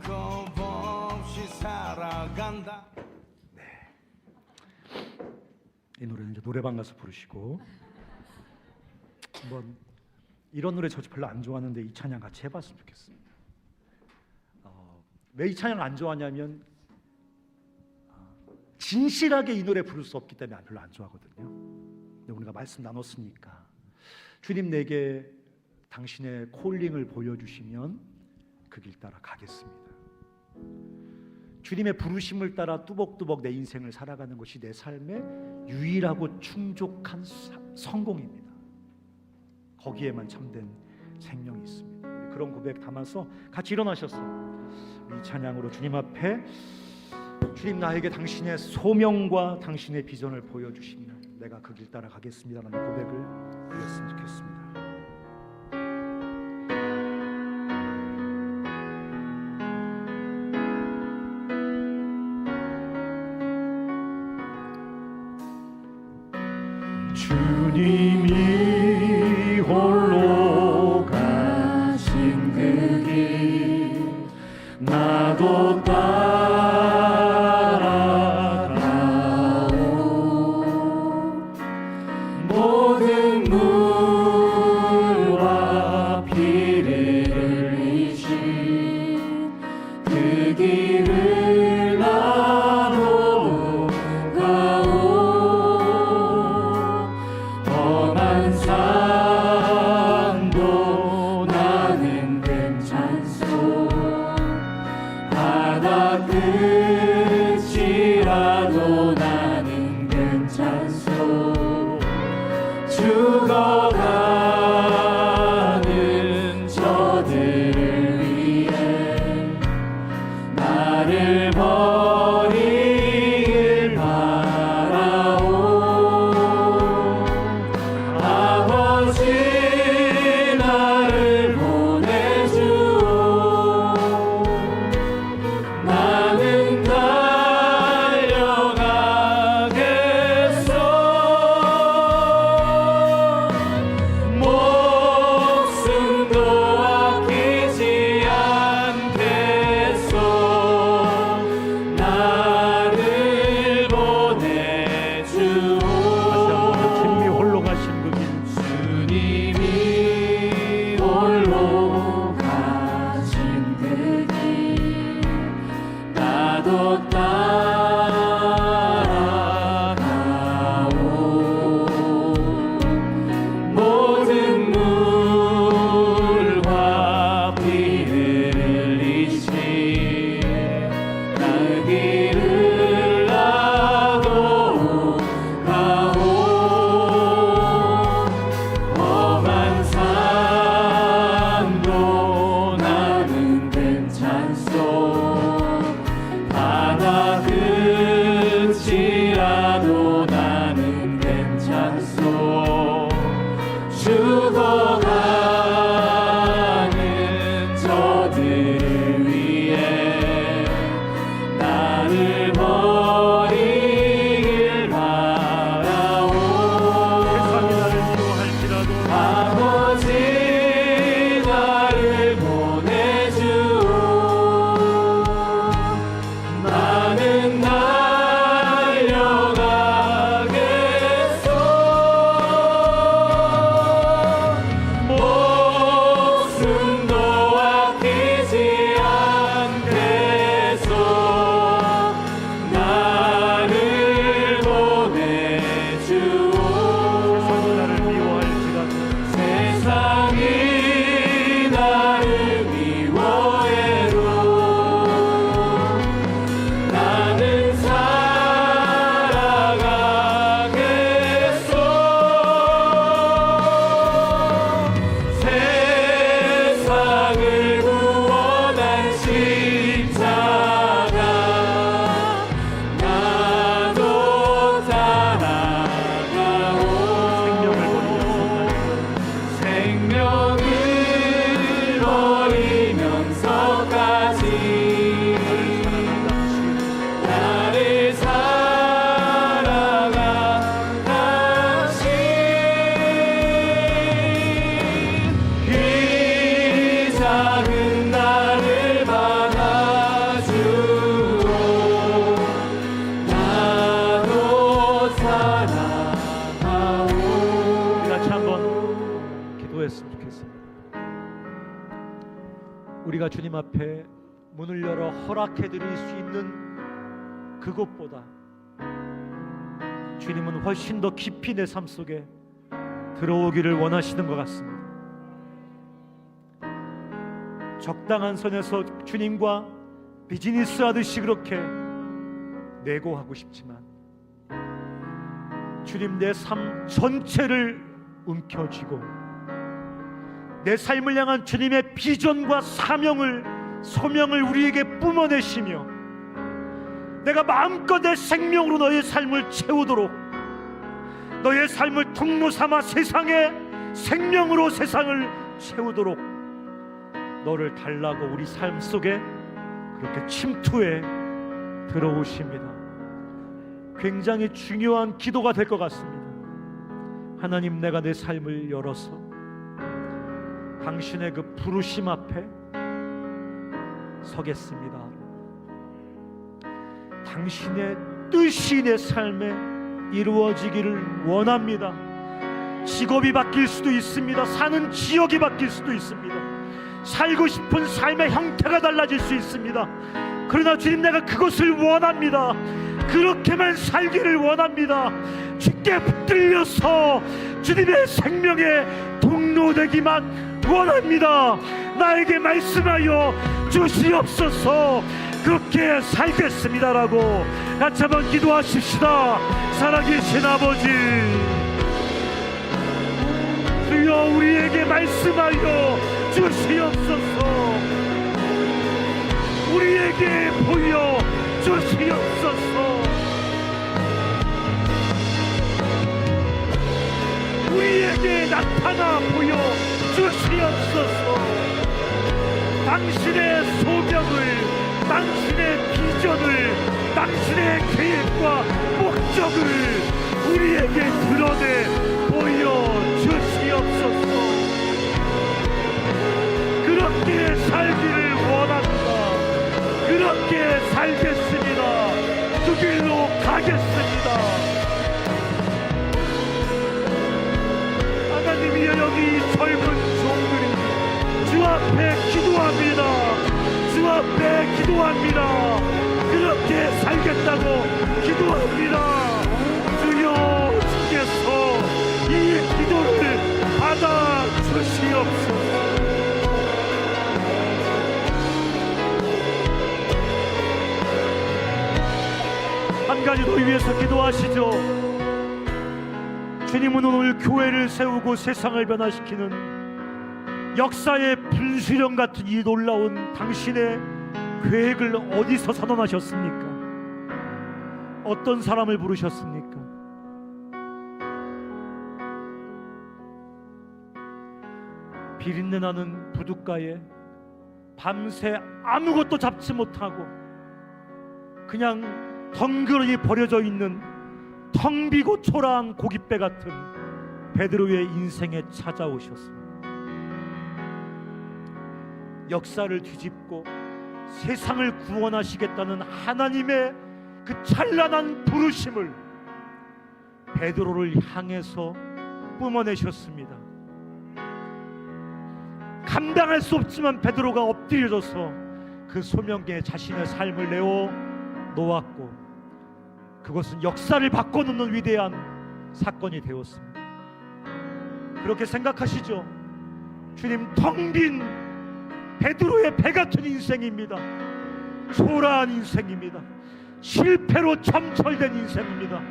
겁없이 살아간다. 네. 이 노래는 이제 노래방 가서 부르시고, 한번 이런 노래 저 별로 안 좋아하는데 이 찬양 같이 해봤으면 좋겠습니다. 왜 이 찬양을 안 좋아하냐면 진실하게 이 노래 부를 수 없기 때문에 별로 안 좋아하거든요. 근데 우리가 말씀 나눴으니까 주님 내게 당신의 콜링을 보여주시면 그 길 따라 가겠습니다. 주님의 부르심을 따라 뚜벅뚜벅 내 인생을 살아가는 것이 내 삶의 유일하고 충족한 성공입니다. 거기에만 참된 생명이 있습니다. 우리 그런 고백 담아서 같이 일어나셔서 이 찬양으로 주님 앞에, 주님 나에게 당신의 소명과 당신의 비전을 보여주시면 내가 그 길 따라 가겠습니다라는 고백을 드렸으면 좋겠습니다. 주님이 홀로 가신 그 길 나도 따라 나는 나를 받아주오 나도 사랑하오. 우리 같이 한번 기도했으면 좋겠습니다. 우리가 주님 앞에 문을 열어 허락해 드릴 수 있는 그것보다 주님은 훨씬 더 깊이 내 삶 속에 들어오기를 원하시는 것 같습니다. 적당한 선에서 주님과 비즈니스 하듯이 그렇게 내고하고 싶지만 주님 내 삶 전체를 움켜쥐고 내 삶을 향한 주님의 비전과 사명을 소명을 우리에게 뿜어내시며 내가 마음껏 내 생명으로 너의 삶을 채우도록 너의 삶을 통로 삼아 세상에 생명으로 세상을 채우도록 너를 달라고 우리 삶 속에 그렇게 침투해 들어오십니다. 굉장히 중요한 기도가 될 것 같습니다. 하나님, 내가 내 삶을 열어서 당신의 그 부르심 앞에 서겠습니다. 당신의 뜻이 내 삶에 이루어지기를 원합니다. 직업이 바뀔 수도 있습니다. 사는 지역이 바뀔 수도 있습니다. 살고 싶은 삶의 형태가 달라질 수 있습니다. 그러나 주님, 내가 그것을 원합니다. 그렇게만 살기를 원합니다. 주께 붙들려서 주님의 생명의 통로 되기만 원합니다. 나에게 말씀하여 주시옵소서. 그렇게 살겠습니다라고 같이 한번 기도하십시다. 살아계신 아버지, 주여 우리에게 말씀하여 주시옵소서. 우리에게 보여 주시옵소서. 우리에게 나타나 보여 주시옵소서. 당신의 소명을, 당신의 비전을, 당신의 계획과 목적을 우리에게 드러내 보여주시옵소서. 그렇게 살기를 원합니다. 그렇게 살겠습니다. 그 길로 가겠습니다. 하나님이여, 여기 젊은 종들이 주 앞에 기도합니다. 주 앞에 기도합니다. 그렇게 살겠다고 기도합니다. 주여, 주께서 이 기도를 받아 주시옵소서. 한 가지 더 위해서 기도하시죠. 주님은 오늘 교회를 세우고 세상을 변화시키는 역사의 분수령 같은 이 놀라운 당신의 계획을 어디서 선언하셨습니까? 어떤 사람을 부르셨습니까? 비린내 나는 부둣가에 밤새 아무것도 잡지 못하고 그냥 덩그러니 버려져 있는 텅 비고 초라한 고깃배 같은 베드로의 인생에 찾아오셨습니다. 역사를 뒤집고 세상을 구원하시겠다는 하나님의 그 찬란한 부르심을 베드로를 향해서 뿜어내셨습니다. 감당할 수 없지만 베드로가 엎드려져서 그 소명계에 자신의 삶을 내어 놓았고 그것은 역사를 바꿔놓는 위대한 사건이 되었습니다. 그렇게 생각하시죠? 주님, 텅 빈 베드로의 배 같은 인생입니다. 초라한 인생입니다. 실패로 점철된 인생입니다.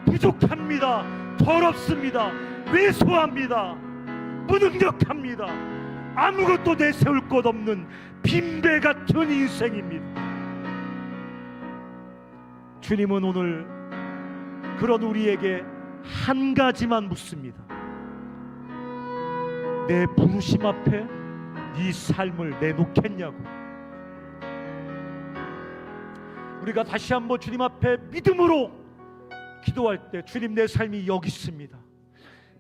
부족합니다. 더럽습니다. 왜소합니다. 무능력합니다. 아무것도 내세울 것 없는 빈배 같은 인생입니다. 주님은 오늘 그런 우리에게 한 가지만 묻습니다. 내 부르심 앞에 네 삶을 내놓겠냐고. 우리가 다시 한번 주님 앞에 믿음으로 기도할 때, 주님, 내 삶이 여기 있습니다.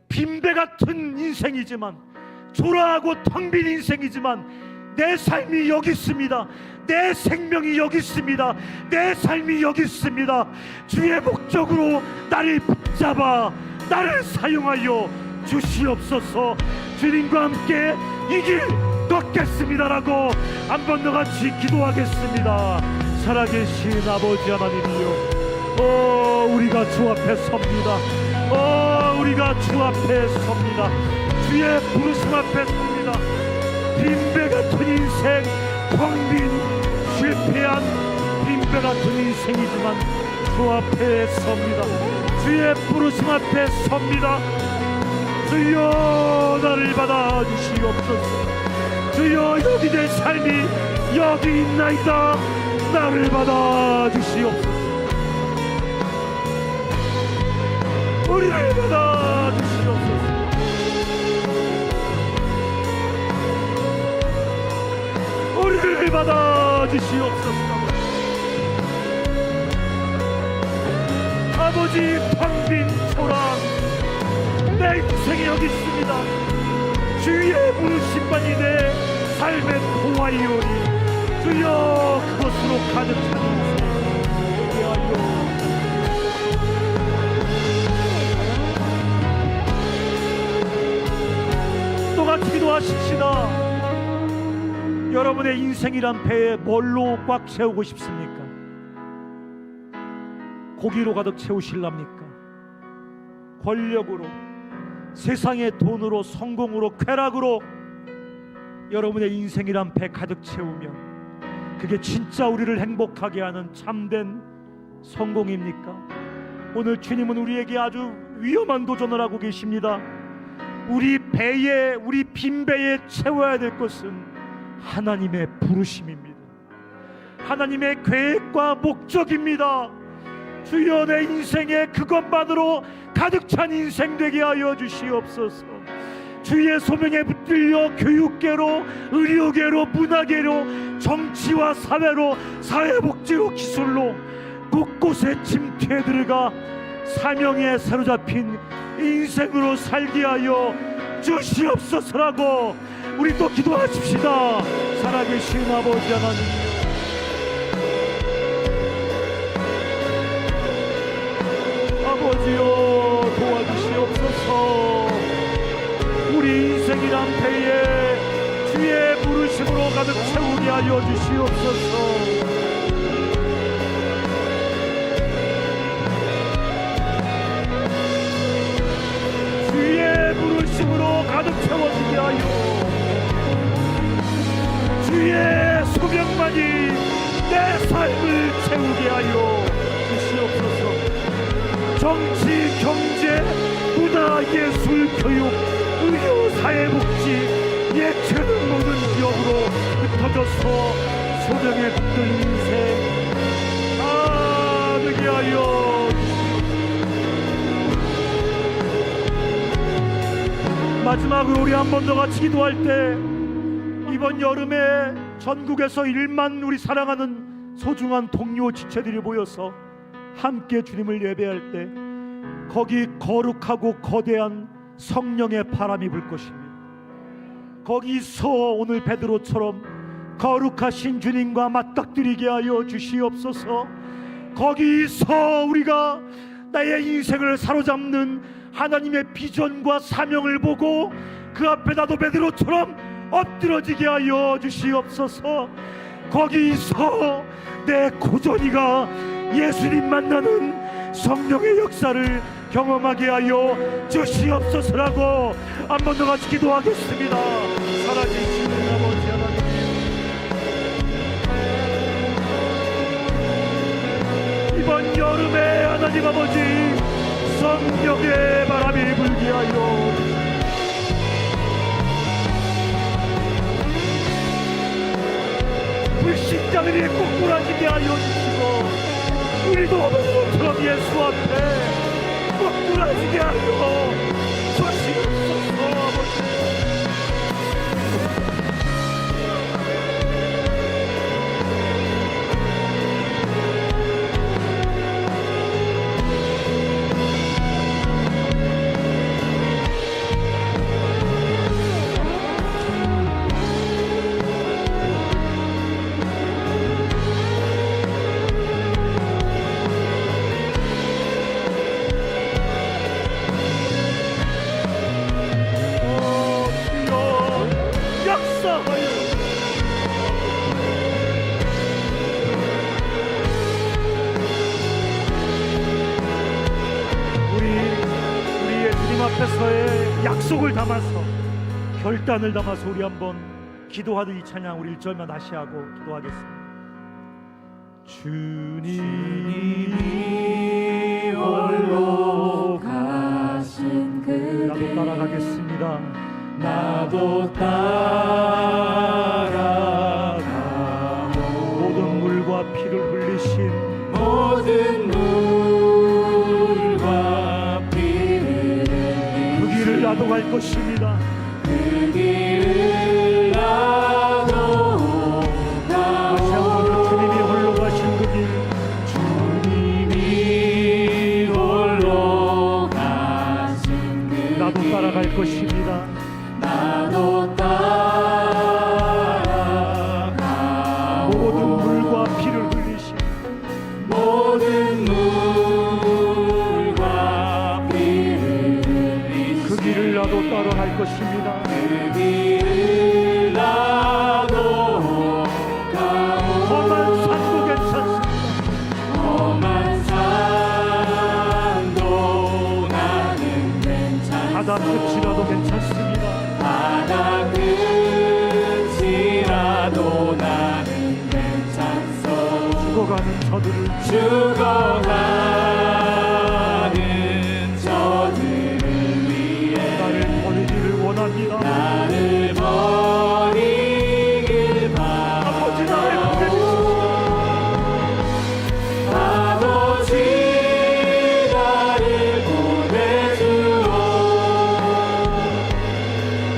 빈배 같은 인생이지만, 초라하고 텅 빈 인생이지만 내 삶이 여기 있습니다. 내 생명이 여기 있습니다. 내 삶이 여기 있습니다. 주의 목적으로 나를 붙잡아 나를 사용하여 주시옵소서. 주님과 함께 이 길 걷겠습니다라고 한 번 더 같이 기도하겠습니다. 살아계신 아버지 하나님이여, 우리가 주 앞에 섭니다. 우리가 주 앞에 섭니다. 주의 부르심 앞에 섭니다. 빈배 같은 인생, 텅빈 실패한 빈배 같은 인생이지만 주 앞에 섭니다. 주의 부르심 앞에 섭니다. 주여 나를 받아 주시옵소서. 주여 여기 내 삶이 여기 있나이다. 나를 받아 주시옵소서. 우리를 받아 주시옵소서. 우리를 받아 주시옵소서. 아버지, 텅빈 초랑 내 인생이 여기 있습니다. 주의 부르심만이 내 삶의 보화이오니 주여 그것으로 가득 찬 인생 되게 하여 똑같이 기도하십시다. 여러분의 인생이란 배에 뭘로 꽉 채우고 싶습니까? 고기로 가득 채우실랍니까? 권력으로, 세상의 돈으로, 성공으로, 쾌락으로 여러분의 인생이란 배 가득 채우면 그게 진짜 우리를 행복하게 하는 참된 성공입니까? 오늘 주님은 우리에게 아주 위험한 도전을 하고 계십니다. 우리 배에, 우리 빈 배에 채워야 될 것은 하나님의 부르심입니다. 하나님의 계획과 목적입니다. 주여 내 인생에 그것만으로 가득 찬 인생 되게 하여 주시옵소서. 주의 소명에 붙들려 교육계로, 의료계로, 문화계로, 정치와 사회로, 사회복지로, 기술로 곳곳에 침투해 들어가 사명에 사로잡힌 인생으로 살게 하여 주시옵소서라고 우리 또 기도하십시다. 살아계신 아버지 하나님, 아버지여 도와주시옵소서. 우리 인생이란 배에 주의 부르심으로 가득 채우게 하여 주시옵소서. 주의 부르심으로 가득 채워지게 하여 주의 소명만이 내 삶을 채우게 하여 주시옵소서. 정치, 경제, 문화, 예술, 교육, 의료, 사회복지, 예체능 모든 기업으로 흩어져서 소명에 붙든 인생 되게 하여 마지막으로 우리 한 번 더 같이 기도할 때 이번 여름에 전국에서 1만 우리 사랑하는 소중한 동료 지체들이 모여서 함께 주님을 예배할 때 거기 거룩하고 거대한 성령의 바람이 불 것입니다. 거기서 오늘 베드로처럼 거룩하신 주님과 맞닥뜨리게 하여 주시옵소서. 거기서 우리가 나의 인생을 사로잡는 하나님의 비전과 사명을 보고 그 앞에 나도 베드로처럼 엎드러지게 하여 주시옵소서. 거기서 내 고전이가 예수님 만나는 성령의 역사를 경험하게 하여 주시옵소서라고 한 번 더 같이 기도하겠습니다. 살아계신 아버지 하나님, 이번 여름에 하나님 아버지 성령의 바람이 불게 하여 불신자들이 꼬꾸라지게 하여 주시고 우리도 베드로처럼 예수 앞에 꼬꾸라지게 하여 주시옵소서. 아버지, 역사하여 우리의 주님 앞에서의 약속을 담아서 결단을 담아서 우리 한번 기도하는 이 찬양 우리 1절만 다시 하고 기도하겠습니다. 주님이 홀로 가신 그 나도 따라가겠습니다. 나도 따라가 모든 물과 피를 흘리신 모든 물과 피를 그 길을 나도 갈 것입니다. 그 길을 나도 다시 한번 주님이 홀로 가신 그 길, 주님이 홀로 가신 그 나도 길 따라갈 것입니다. 나도 따라가 모든 물과 피를 흘리신 모든 물과 피를 흘리신 그 길을 나도 따라갈 것입니다. 그 길을 나도 가오 험한 산도 괜찮습니다. 험한 산도 나는 괜찮소 바다 끝이라도 괜찮습니다. 바다 끝이라도 나는 괜찮소 죽어가는 저들을 죽어가는 저들을 위해 나를 버리기를 원합니다. 나를 버리길 아버지 나를 보내주십시오. 아버지 나를 보내주오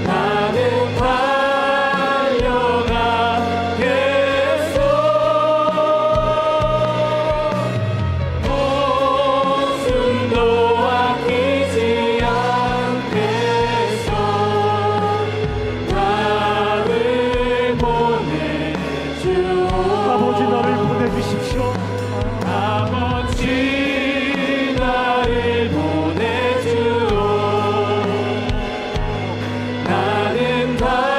나는 달려가겠소 목숨도 아끼지 않겠소 나를 보내주오 아버지 나를 보내주십시오. 아버지 나를 보내주오 나는 달려가겠소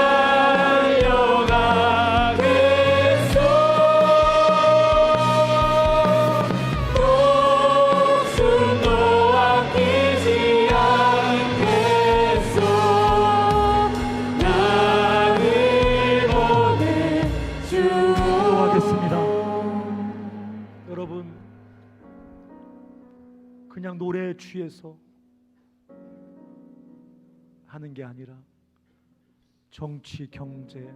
목숨도 아끼지 않겠소 나를 보내주오 기도하겠습니다. 여러분 그냥 노래에 취해서 하는 게 아니라 정치, 경제,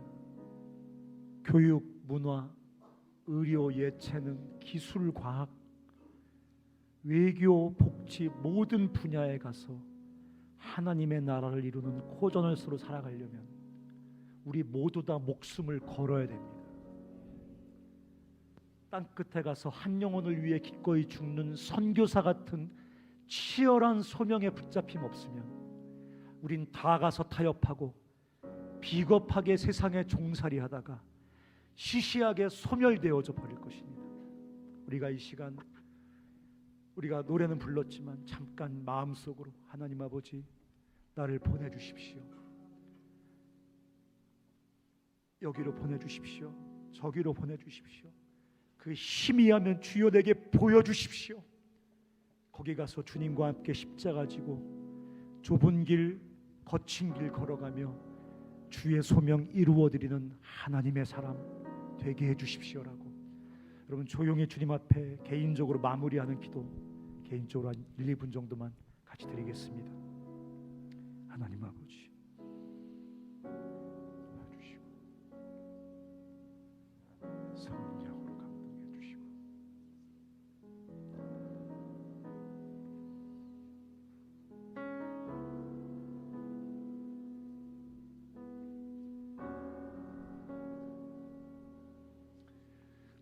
교육, 문화, 의료, 예체능, 기술, 과학, 외교, 복지 모든 분야에 가서 하나님의 나라를 이루는 코저널스로 살아가려면 우리 모두 다 목숨을 걸어야 됩니다. 땅끝에 가서 한 영혼을 위해 기꺼이 죽는 선교사 같은 치열한 소명에 붙잡힘 없으면 우린 다 가서 타협하고 비겁하게 세상에 종살이하다가 시시하게 소멸되어져 버릴 것입니다. 우리가 이 시간 우리가 노래는 불렀지만 잠깐 마음속으로 하나님 아버지 나를 보내주십시오. 여기로 보내주십시오. 저기로 보내주십시오. 그 희미하면 주여 내게 보여주십시오. 거기 가서 주님과 함께 십자가 지고 좁은 길 거친 길 걸어가며 주의 소명 이루어드리는 하나님의 사람 되게 해주십시오라고 여러분 조용히 주님 앞에 개인적으로 마무리하는 기도 개인적으로 한 1, 2분 정도만 같이 드리겠습니다. 하나님 아버지 도와주시고 성령으로 감동해 주시고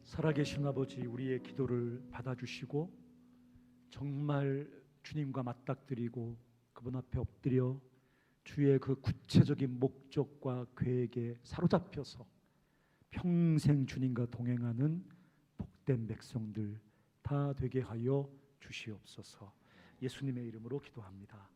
살아계신 아버지 우리의 기도를 받아주시고 정말 주님과 맞닥뜨리고 그분 앞에 엎드려 주의 그 구체적인 목적과 계획에 사로잡혀서 평생 주님과 동행하는 복된 백성들 다 되게 하여 주시옵소서. 예수님의 이름으로 기도합니다.